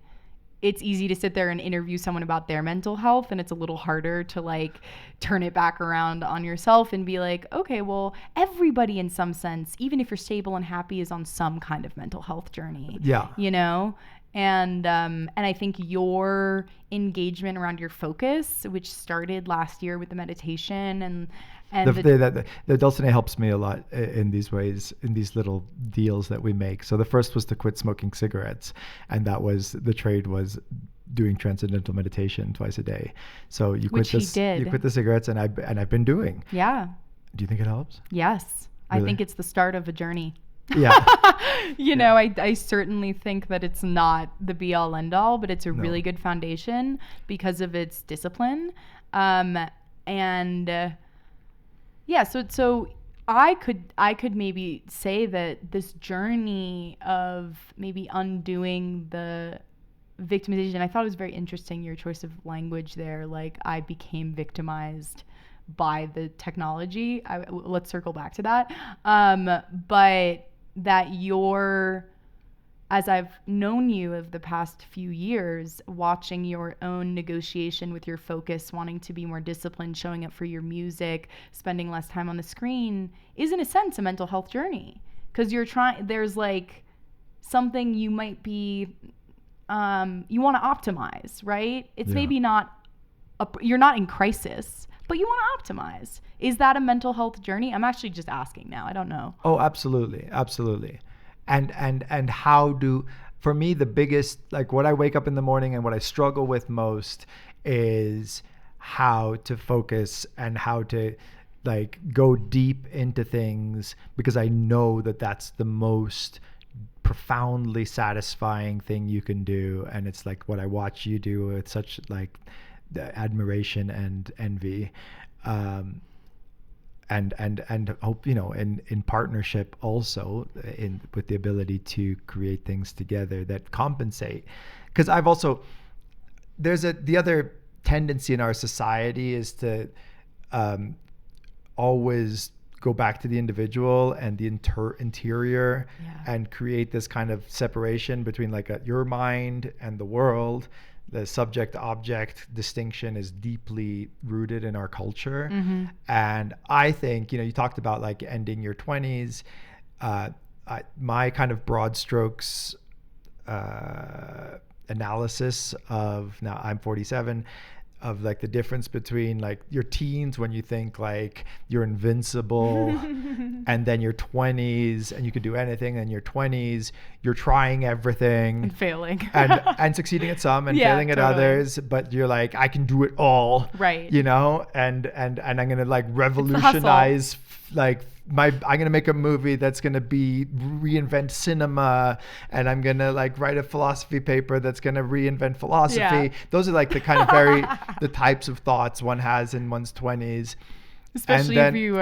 it's easy to sit there and interview someone about their mental health, and it's a little harder to like turn it back around on yourself and be like, okay, well, everybody in some sense, even if you're stable and happy, is on some kind of mental health journey. Yeah. And I think your engagement around your focus, which started last year with the meditation and the Dulcinée helps me a lot in these ways, in these little deals that we make. So the first was to quit smoking cigarettes, and the trade was doing transcendental meditation twice a day. So you quit the cigarettes, and I've been doing. Yeah. Do you think it helps? Yes. Really? I think it's the start of a journey. Yeah. I certainly think that it's not the be all end all, but it's a really good foundation because of its discipline. So I could maybe say that this journey of maybe undoing the victimization, I thought it was very interesting, your choice of language there. Like, I became victimized by the technology. Let's circle back to that. But that as I've known you of the past few years, watching your own negotiation with your focus, wanting to be more disciplined, showing up for your music, spending less time on the screen, is in a sense a mental health journey. Because there's like something you might be, you want to optimize, right? It's maybe not, you're not in crisis, but you want to optimize. Is that a mental health journey? I'm actually just asking now. I don't know. Oh, absolutely. Absolutely. And for me, the biggest, like what I wake up in the morning and what I struggle with most is how to focus and how to like go deep into things, because I know that that's the most profoundly satisfying thing you can do. And it's like what I watch you do with such like admiration and envy. And hope, in partnership also with the ability to create things together that compensate. Because I've also, the other tendency in our society is to always go back to the individual and the interior and create this kind of separation between like your mind and the world. The subject-object distinction is deeply rooted in our culture. And I think, you talked about like ending your 20s. My kind of broad strokes analysis of, now I'm 47, of like the difference between like your teens when you think like you're invincible and then your 20s and you can do anything, and your 20s you're trying everything and failing and succeeding at some and failing at others, but you're like, I can do it all, right? And I'm gonna like revolutionize like I'm gonna make a movie that's gonna reinvent cinema, and I'm gonna like write a philosophy paper that's gonna reinvent philosophy. Those are like the kind of the types of thoughts one has in one's 20s. Especially if you,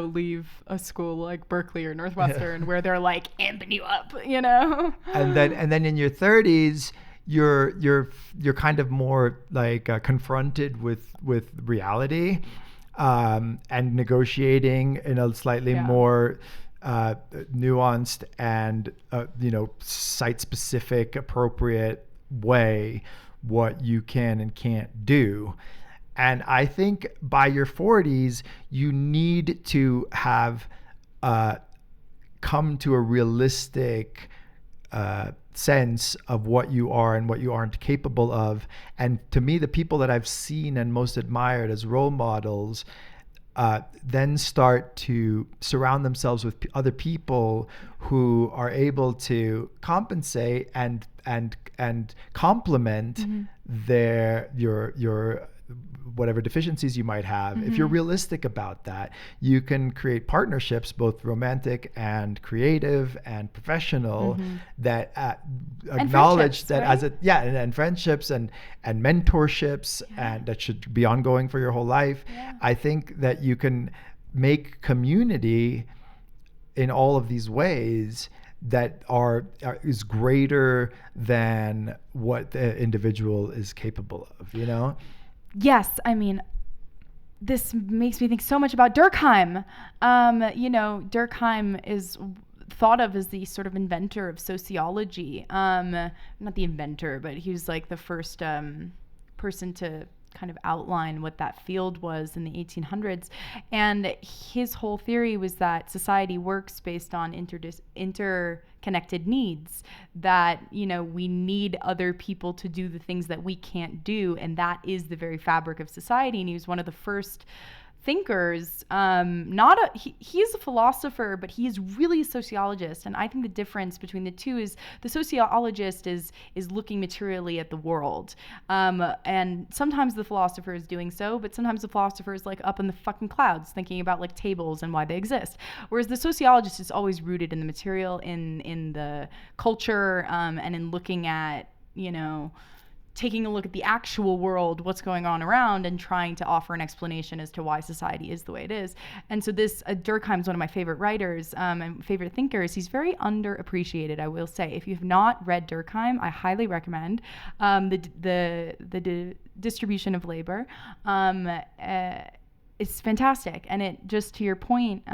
leave a school like Berkeley or Northwestern where they're like amping you up, And then in your 30s, you're kind of more like confronted with reality, and negotiating in a slightly more nuanced and site-specific, appropriate way what you can and can't do. And I think by your 40s, you need to have come to a realistic sense of what you are and what you aren't capable of. And to me, the people that I've seen and most admired as role models then start to surround themselves with other people who are able to compensate and complement your whatever deficiencies you might have. If you're realistic about that, you can create partnerships, both romantic and creative and professional, that acknowledge that, right? And friendships and mentorships, and that should be ongoing for your whole life. I think that you can make community in all of these ways that is greater than what the individual is capable of, Yes, I mean, this makes me think so much about Durkheim. Durkheim is thought of as the sort of inventor of sociology. Not the inventor, but he was like the first person to kind of outline what that field was in the 1800s. And his whole theory was that society works based on interconnected needs, that, we need other people to do the things that we can't do. And that is the very fabric of society. And he was one of the first thinkers. He's a philosopher, but he is really a sociologist. And I think the difference between the two is the sociologist is looking materially at the world. And sometimes the philosopher is doing so, but sometimes the philosopher is like up in the fucking clouds thinking about like tables and why they exist. Whereas the sociologist is always rooted in the material, in the culture, and in looking at, taking a look at the actual world, what's going on around, and trying to offer an explanation as to why society is the way it is. And so this, Durkheim's one of my favorite writers and favorite thinkers. He's very underappreciated, I will say. If you have not read Durkheim, I highly recommend the Distribution of Labor. It's fantastic. And it, just to your point,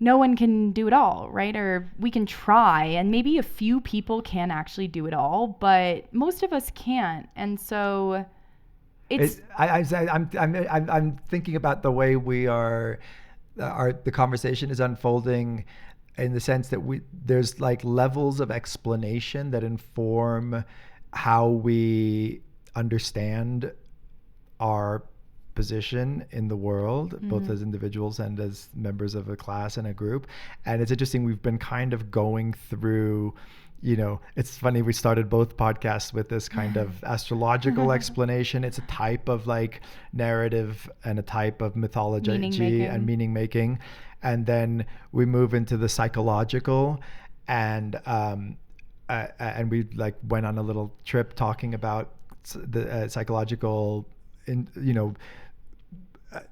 no one can do it all, right? Or we can try, and maybe a few people can actually do it all, but most of us can't. And so I'm thinking about the way the conversation is unfolding, in the sense that there's like levels of explanation that inform how we understand our position in the world, both as individuals and as members of a class and a group. And it's interesting, we've been kind of going through, it's funny, we started both podcasts with this kind of astrological explanation. It's a type of like narrative and a type of mythology and meaning making. And then we move into the psychological, and we like went on a little trip talking about the psychological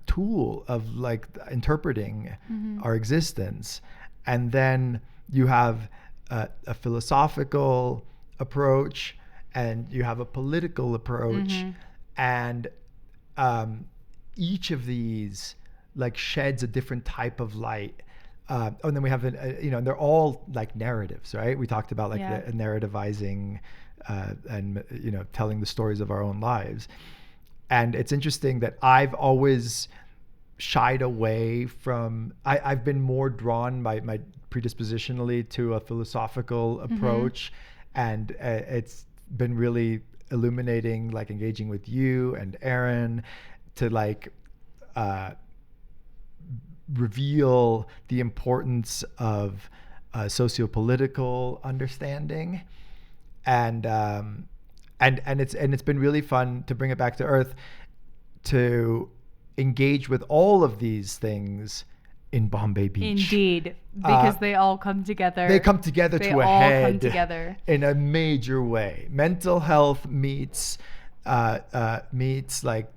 tool of like interpreting our existence. And then you have a philosophical approach, and you have a political approach, and each of these like sheds a different type of light. And then we have, and they're all like narratives, right? We talked about like the narrativizing and, telling the stories of our own lives. And it's interesting that I've always shied away from, I've been more drawn by my predispositionally to a philosophical approach. And it's been really illuminating, like engaging with you and Aaron to like, reveal the importance of sociopolitical understanding, and it's been really fun to bring it back to earth, to engage with all of these things in Bombay Beach. Indeed, because they all come together. They come together they to a all head come together in a major way. Mental health meets like,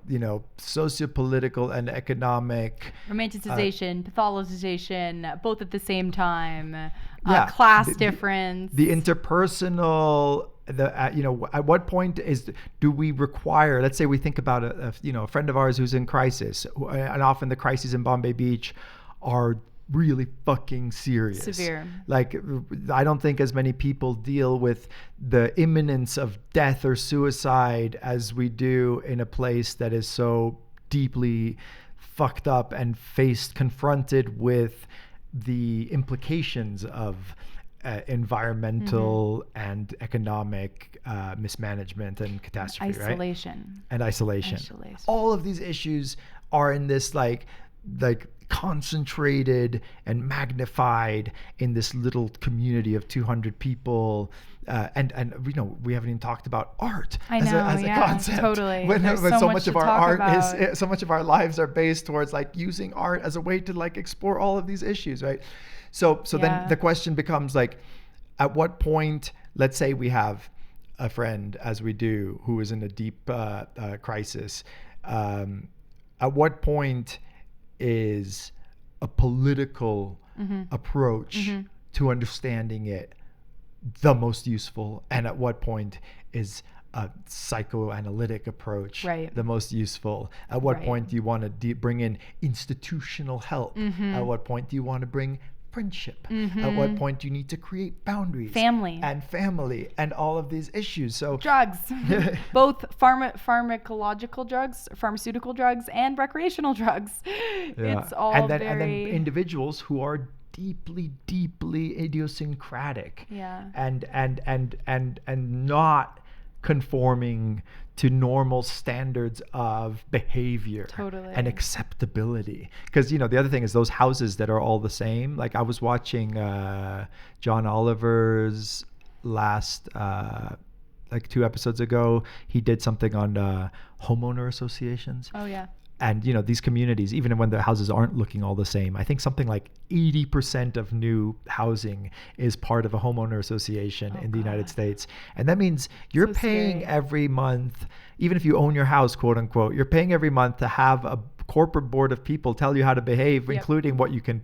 sociopolitical and economic, romanticization, pathologization, both at the same time, class difference, the interpersonal, at what point do we require, let's say we think about a friend of ours who's in crisis, and often the crises in Bombay Beach are really fucking serious. Severe. Like, I don't think as many people deal with the imminence of death or suicide as we do in a place that is so deeply fucked up and confronted with the implications of environmental and economic mismanagement and catastrophe, isolation. Right? And isolation. All of these issues are in this like concentrated and magnified in this little community of 200 people, and we haven't even talked about art as a concept. Totally. When so much of our art is so much of our lives are based towards like using art as a way to like explore all of these issues, right? So then the question becomes like, at what point, let's say we have a friend, as we do, who is in a deep crisis, at what point is a political approach to understanding it the most useful, and at what point is a psychoanalytic approach the most useful? At what point do you want to bring in institutional help? At what point do you want to bring friendship? At what point do you need to create boundaries, family and all of these issues? So drugs, both pharmacological drugs, pharmaceutical drugs, and recreational drugs. It's all and then individuals who are deeply idiosyncratic and not conforming to normal standards of behavior and acceptability. Because, the other thing is those houses that are all the same. Like, I was watching John Oliver's last, like 2 episodes ago, he did something on homeowner associations. Oh, yeah. And, these communities, even when the houses aren't looking all the same, I think something like 80% of new housing is part of a homeowner association in the United States. And that means you're paying every month, even if you own your house, quote unquote, you're paying every month to have a corporate board of people tell you how to behave, including what you can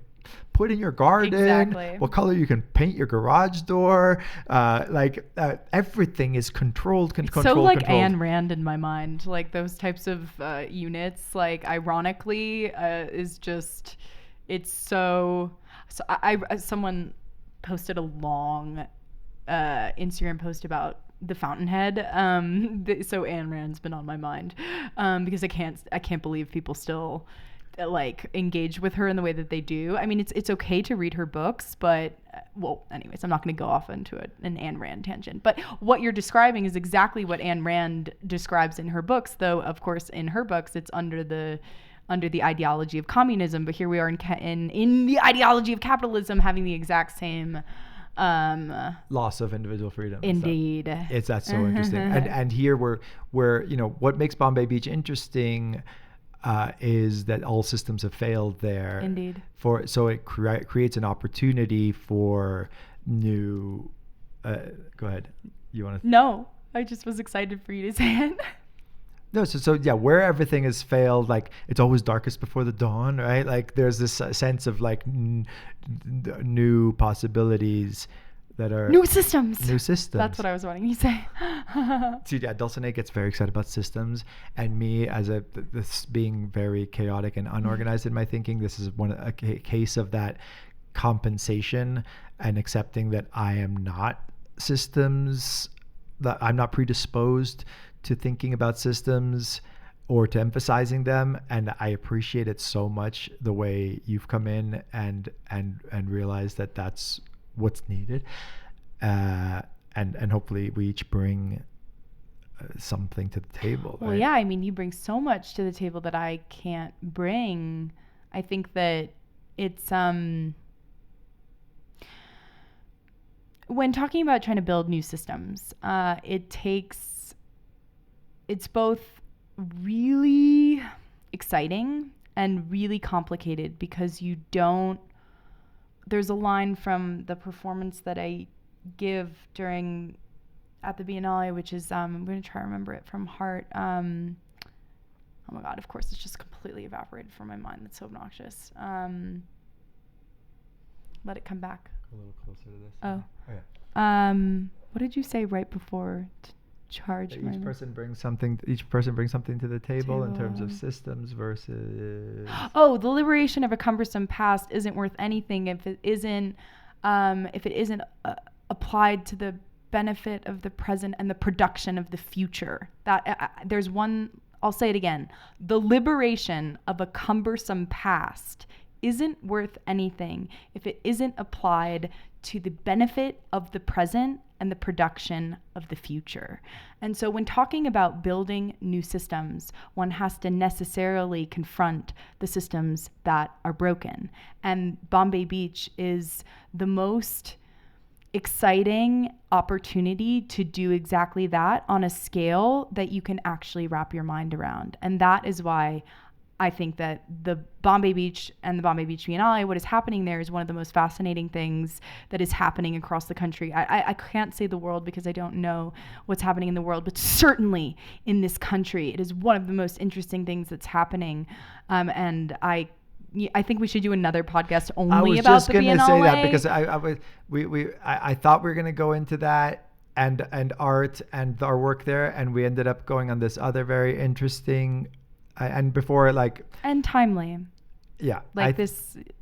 put in your garden, what color you can paint your garage door. Everything is controlled. So like Ayn Rand in my mind, like those types of units, like ironically is just, it's so someone posted a long Instagram post about the Fountainhead. So Ayn Rand's been on my mind because I can't believe people still like engage with her in the way that they do. I mean, it's okay to read her books, but anyways, I'm not going to go off into an Ayn Rand tangent. But what you're describing is exactly what Ayn Rand describes in her books, though of course in her books it's under the ideology of communism, but here we are in the ideology of capitalism, having the exact same loss of individual freedom. Indeed. That's so interesting. And here we're what makes Bombay Beach interesting is that all systems have failed there. Indeed. So it creates an opportunity for new. Go ahead. You want to? No, I just was excited for you to say it. No, so where everything has failed, like it's always darkest before the dawn, right? Like there's this sense of like new possibilities that are new systems. New systems. That's what I was wanting you to say. See, yeah, Dulcinée gets very excited about systems, and me as this being very chaotic and unorganized in my thinking, this is a case of that compensation and accepting that I am not systems, that I'm not predisposed to thinking about systems or to emphasizing them. And I appreciate it so much the way you've come in and realized that that's what's needed. And hopefully we each bring something to the table. Well, right? yeah, I mean, you bring so much to the table that I can't bring. I think that it's when talking about trying to build new systems, it's both really exciting and really complicated, because there's a line from the performance that I give at the Biennale, which is, I'm going to try to remember it from heart. Oh my God, of course, it's just completely evaporated from my mind. That's so obnoxious. Let it come back. A little closer to this. Oh. Yeah. What did you say right before charge? Each person brings something to the table in terms of systems versus. Oh, the liberation of a cumbersome past isn't worth anything if it isn't applied to the benefit of the present and the production of the future. There's one. I'll say it again. The liberation of a cumbersome past isn't worth anything if it isn't applied to the benefit of the present and the production of the future. And so when talking about building new systems, one has to necessarily confront the systems that are broken. And Bombay Beach is the most exciting opportunity to do exactly that on a scale that you can actually wrap your mind around. And that is why I think that the Bombay Beach and the Bombay Beach Biennale, what is happening there is one of the most fascinating things that is happening across the country. I can't say the world because I don't know what's happening in the world, but certainly in this country, it is one of the most interesting things that's happening. And I think we should do another podcast only about the Biennale. I was just going to say that because I thought we were going to go into that and art and our work there, and we ended up going on this other very interesting and before and timely. Yeah.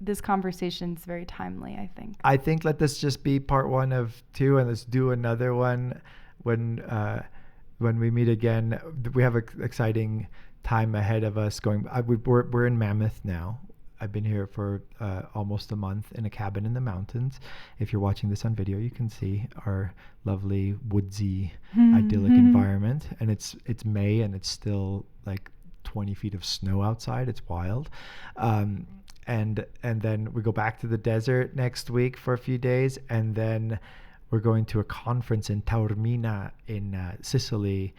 This conversation's very timely, I think. I think let this just be part 1 of 2, and let's do another one when we meet again. We have an exciting time ahead of us we're in Mammoth now. I've been here for almost a month in a cabin in the mountains. If you're watching this on video, you can see our lovely woodsy idyllic environment, and it's May and it's still 20 feet of snow outside. It's wild. And then we go back to the desert next week for a few days, and then we're going to a conference in Taormina in Sicily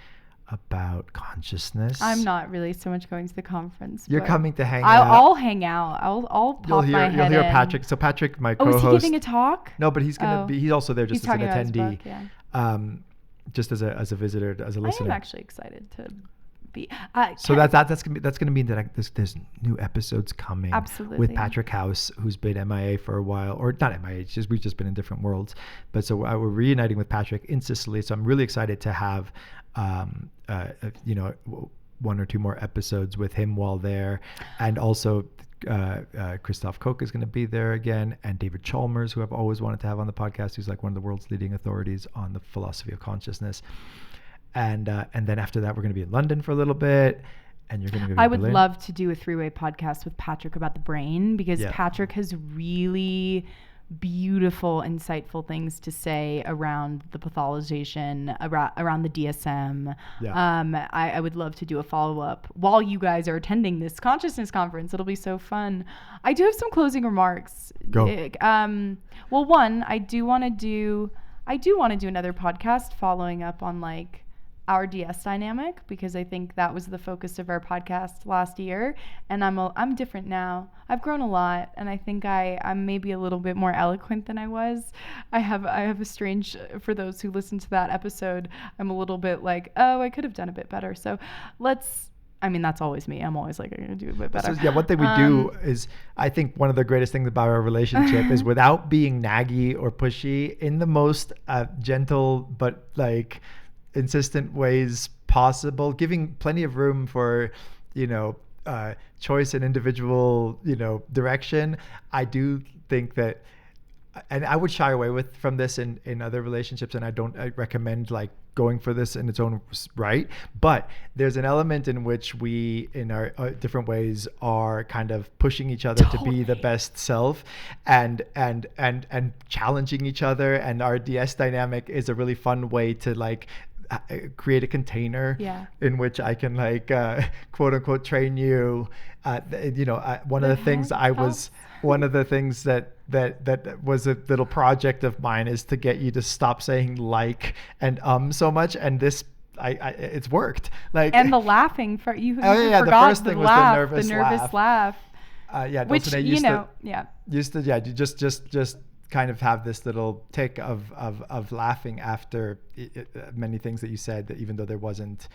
about consciousness. I'm not really so much going to the conference. You're coming to hang out. I'll hang out. I'll pop my head in. You'll hear Patrick. So Patrick, my co-host. Oh, is he giving a talk? No, but he's gonna be. He's also there just as an attendee. Book, yeah. Just as a visitor, as a listener. I am actually excited to be. So that's gonna mean that there's new episodes coming. Absolutely. With Patrick House, who's been MIA for a while, or not MIA. We've just been in different worlds. But so we're reuniting with Patrick in Sicily. So I'm really excited to have, 1 or 2 more episodes with him while there, and also Christoph Koch is going to be there again, and David Chalmers, who I've always wanted to have on the podcast, who's one of the world's leading authorities on the philosophy of consciousness. And then after that, we're going to be in London for a little bit, and you're going to go to I would Berlin. love to do a 3-way podcast with Patrick about the brain, because Patrick has really beautiful, insightful things to say around the pathologization, around the DSM. Yeah. I would love to do a follow-up while you guys are attending this consciousness conference. It'll be so fun. I do have some closing remarks. Go. Well, one, I do want to do another podcast following up on our DS dynamic, because I think that was the focus of our podcast last year, and I'm different now. I've grown a lot, and I think I'm maybe a little bit more eloquent than I was. I have a strange, for those who listen to that episode, I'm a little bit I could have done a bit better. So let's I mean, that's always me. I'm always like, I'm going to do a bit better. So, yeah, one thing we do is, I think one of the greatest things about our relationship is, without being naggy or pushy, in the most gentle but like insistent ways possible, giving plenty of room for, choice and individual, direction. I do think that, and I would shy away from this in other relationships, and I recommend like going for this in its own right. But there's an element in which we, in our different ways, are kind of pushing each other to be the best self, and challenging each other. And our DS dynamic is a really fun way to like create a container in which I can like quote unquote train you. One of the things that was a little project of mine is to get you to stop saying like and so much, and this it's worked. Like, and the laughing for you. The first thing was the nervous laugh. Which Dulcinée used to just kind of have this little tick of laughing after many things that you said, that even though that wasn't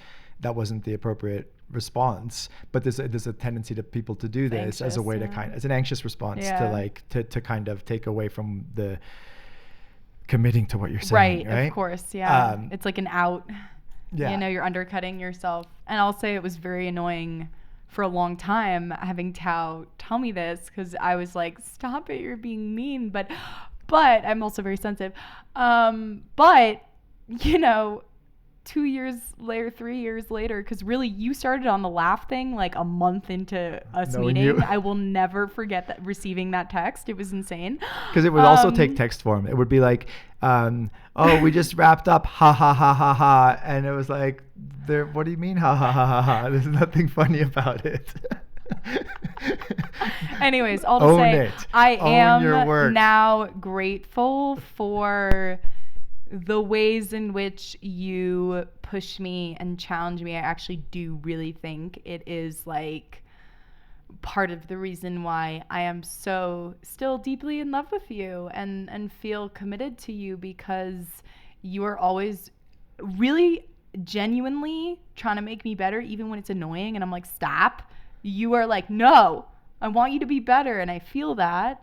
the appropriate response. But there's a tendency to people to do this anxious, as a way to as an anxious response to like to kind of take away from the committing to what you're saying. Right, of course. It's like an out. You're undercutting yourself. And I'll say it was very annoying for a long time having Tao tell me this, because I was like, stop it, you're being mean. But I'm also very sensitive. But 2 years later, 3 years later, because really you started on the laugh thing like a month into us meeting. I will never forget that, receiving that text. It was insane. Because it would also take text form. It would be like, we just wrapped up, ha ha ha ha ha. And it was like, what do you mean ha ha ha ha ha? There's nothing funny about it. Anyways, all to say, I am now grateful for the ways in which you push me and challenge me. I actually do really think it is like part of the reason why I am so still deeply in love with you and feel committed to you, because you are always really genuinely trying to make me better, even when it's annoying and I'm like, stop. You are like, no, I want you to be better. And I feel that.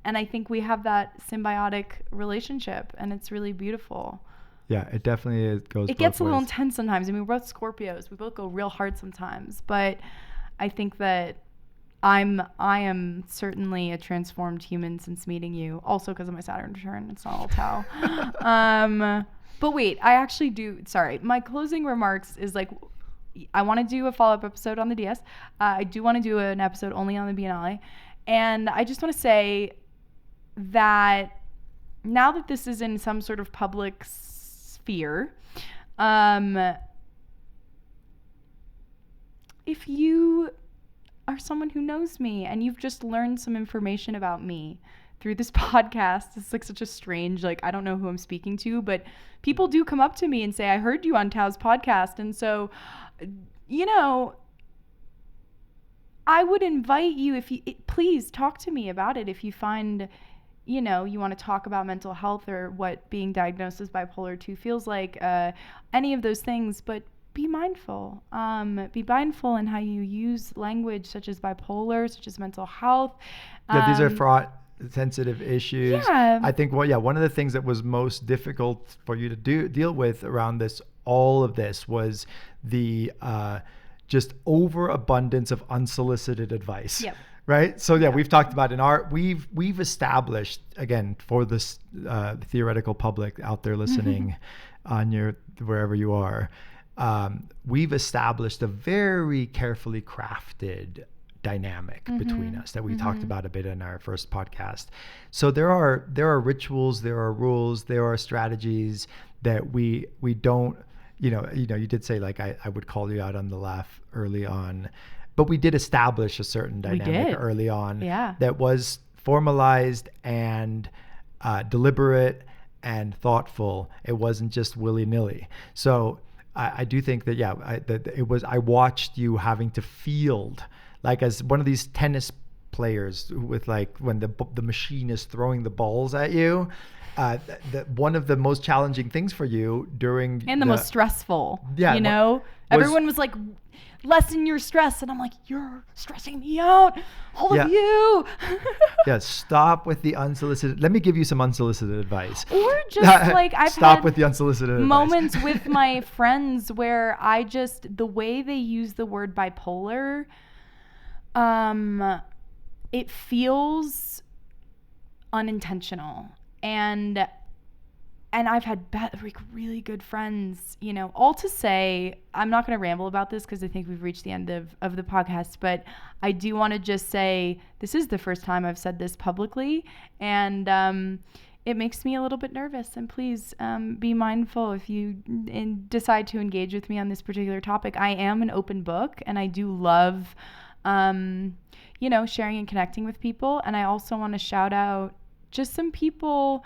And I think we have that symbiotic relationship, and it's really beautiful. Yeah, it definitely goes. It gets a little intense sometimes. I mean, we're both Scorpios. We both go real hard sometimes, but I think that I am certainly a transformed human since meeting you. Also because of my Saturn return. It's not all Tao. But wait, I actually do. Sorry, my closing remarks is like, I want to do a follow-up episode on the DS. I do want to do an episode only on the Biennale, and I just want to say that now that this is in some sort of public sphere, if you are someone who knows me and you've just learned some information about me through this podcast, it's like such a strange, like, I don't know who I'm speaking to, but people do come up to me and say, I heard you on Tao's podcast. And so, I would invite you, please talk to me about it. If you find, you want to talk about mental health or what being diagnosed as bipolar 2 feels like, any of those things, but be mindful. Be mindful in how you use language such as bipolar, such as mental health. These are fraught, sensitive issues. Yeah. I think, one of the things that was most difficult for you to deal with around all of this was the just overabundance of unsolicited advice. Yep. Right. So we've talked about we've established, again, for this theoretical public out there listening on wherever you are, we've established a very carefully crafted dynamic between us that we talked about a bit in our first podcast. So there are rituals, there are rules, there are strategies that we don't, you did say, like, I would call you out on the laugh early on, but we did establish a certain dynamic early on that was formalized and deliberate and thoughtful. It wasn't just willy-nilly. So I do think that, I watched you having to field, like, as one of these tennis players with like when the machine is throwing the balls at you. One of the most challenging things for you during and the most stressful, yeah, everyone was like, lessen your stress, and I'm like, you're stressing me out, all of you. Yeah, stop with the unsolicited. Let me give you some unsolicited advice. Or just like I've stop had with the unsolicited moments advice. with my friends where the way they use the word bipolar, it feels unintentional. And I've had really good friends, all to say, I'm not going to ramble about this because I think we've reached the end of the podcast, but I do want to just say this is the first time I've said this publicly, and it makes me a little bit nervous. And please be mindful if you decide to engage with me on this particular topic. I am an open book, and I do love, sharing and connecting with people. And I also want to shout out just some people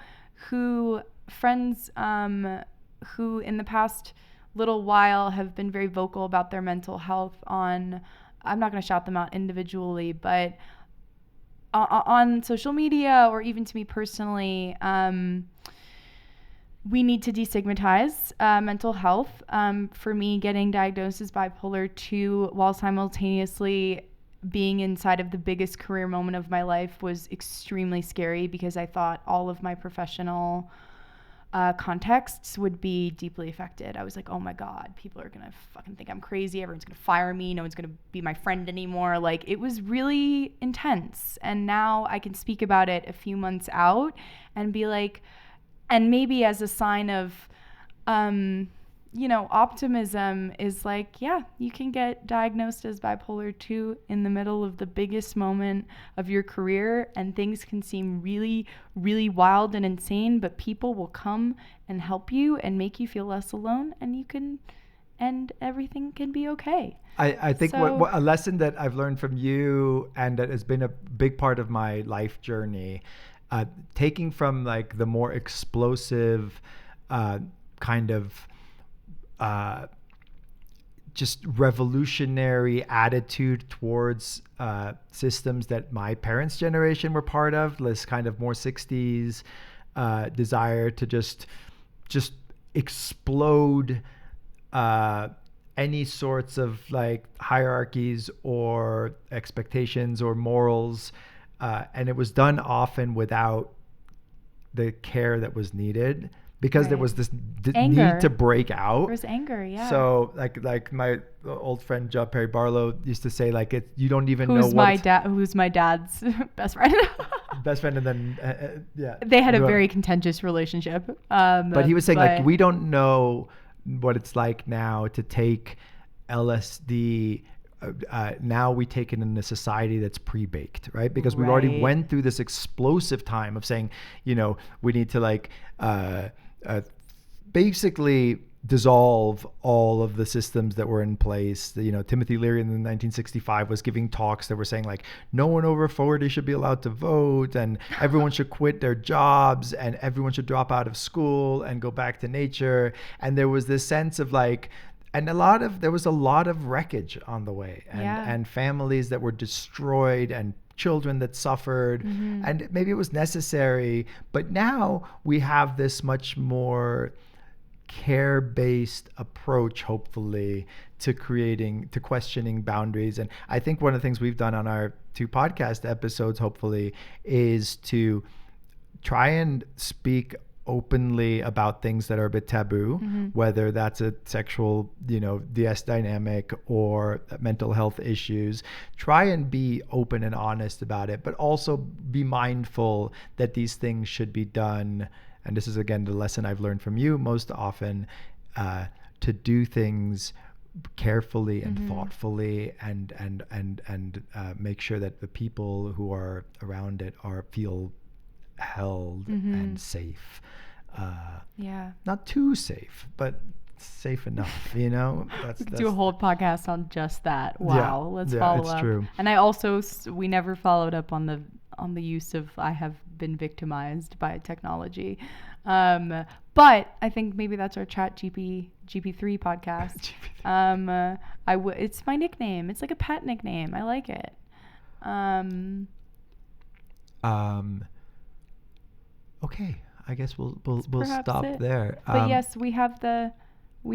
friends who in the past little while have been very vocal about their mental health I'm not going to shout them out individually, but on social media or even to me personally, we need to destigmatize mental health. For me, getting diagnosed as bipolar 2 while simultaneously being inside of the biggest career moment of my life was extremely scary because I thought all of my professional contexts would be deeply affected. I was like, oh my God, people are going to fucking think I'm crazy. Everyone's going to fire me. No one's going to be my friend anymore. Like, it was really intense. And now I can speak about it a few months out and be like, and maybe as a sign of, optimism is like, yeah, you can get diagnosed as bipolar 2 in the middle of the biggest moment of your career, and things can seem really, really wild and insane, but people will come and help you and make you feel less alone, and everything can be okay. I think what a lesson that I've learned from you, and that has been a big part of my life journey, taking from like the more explosive kind of just revolutionary attitude towards systems that my parents' generation were part of, this kind of more 60s desire to just explode any sorts of like hierarchies or expectations or morals, and it was done often without the care that was needed. Because there was this need to break out. There was anger, yeah. So like my old friend John Perry Barlow used to say, like, you don't even know who's my dad's best friend. Best friend, and then yeah. They had a very contentious relationship. But he was saying like, we don't know what it's like now to take LSD. Now we take it in a society that's pre-baked, right? Because we already went through this explosive time of saying, we need to like basically dissolve all of the systems that were in place. Timothy Leary in 1965 was giving talks that were saying like, no one over 40 should be allowed to vote, and everyone should quit their jobs, and everyone should drop out of school and go back to nature. And there was this sense of like, and there was a lot of wreckage on the way, and families that were destroyed, and children that suffered, and maybe it was necessary. But now we have this much more care-based approach, hopefully, to questioning boundaries. And I think one of the things we've done on our 2 podcast episodes, hopefully, is to try and speak openly about things that are a bit taboo, whether that's a sexual, DS dynamic or mental health issues. Try and be open and honest about it, but also be mindful that these things should be done. And this is, again, the lesson I've learned from you most often, to do things carefully and thoughtfully, and make sure that the people who are around it feel held and safe. Not too safe, but safe enough, That's do a whole podcast on just that. Wow. Let's follow up. True. And I also, we never followed up on the use of I have been victimized by technology. But I think maybe that's our GP3 podcast. It's my nickname. It's like a pet nickname. I like it. Okay, I guess we'll Perhaps stop it. there. But yes, we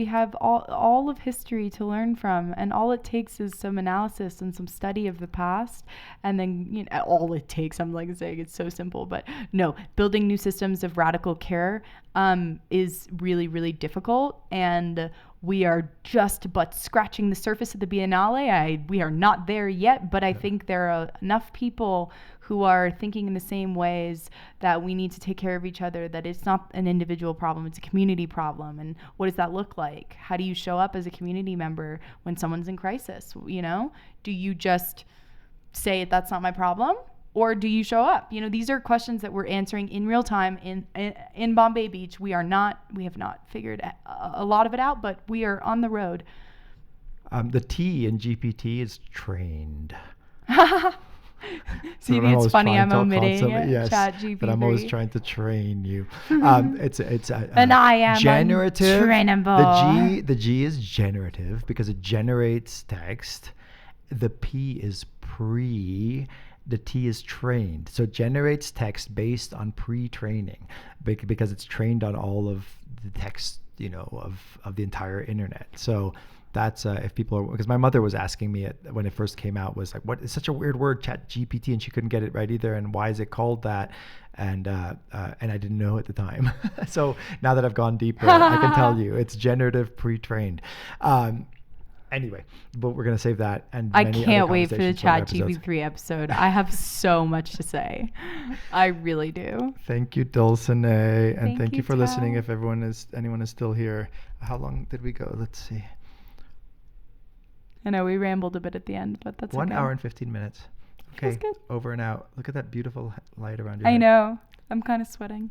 have all of history to learn from, and all it takes is some analysis and some study of the past, and then all it takes. I'm like saying it's so simple, but no, building new systems of radical care is really, really difficult, and we are just but scratching the surface of the Biennale. We are not there yet, but I think there are enough people who are thinking in the same ways that we need to take care of each other, that it's not an individual problem, it's a community problem. And what does that look like? How do you show up as a community member when someone's in crisis? Do you just say that's not my problem? Or do you show up? These are questions that we're answering in real time in Bombay Beach. We have not figured a lot of it out, but we are on the road. The T in GPT is trained. See, it's funny. I'm omitting Chat GPT. But I'm always trying to train you. It's and I am generative. Untrainable. The G is generative because it generates text. The P is pre. The T is trained. So it generates text based on pre-training because it's trained on all of the text, of the entire internet. So that's if people are, because my mother was asking me when it first came out, was like, what is such a weird word, Chat GPT, and she couldn't get it right either, and why is it called that? And I didn't know at the time. So now that I've gone deeper, I can tell you it's generative pre-trained. Anyway, but we're going to save that. And I can't wait for the Chat GPT episode. I have so much to say. I really do. Thank you, Dulcinée. And thank you for Tao. listening. If anyone is still here. How long did we go? Let's see. I know we rambled a bit at the end, but that's 1 okay. hour and 15 minutes. Okay, Feels good. over and out. Look at that beautiful light around you. I know. I'm kind of sweating.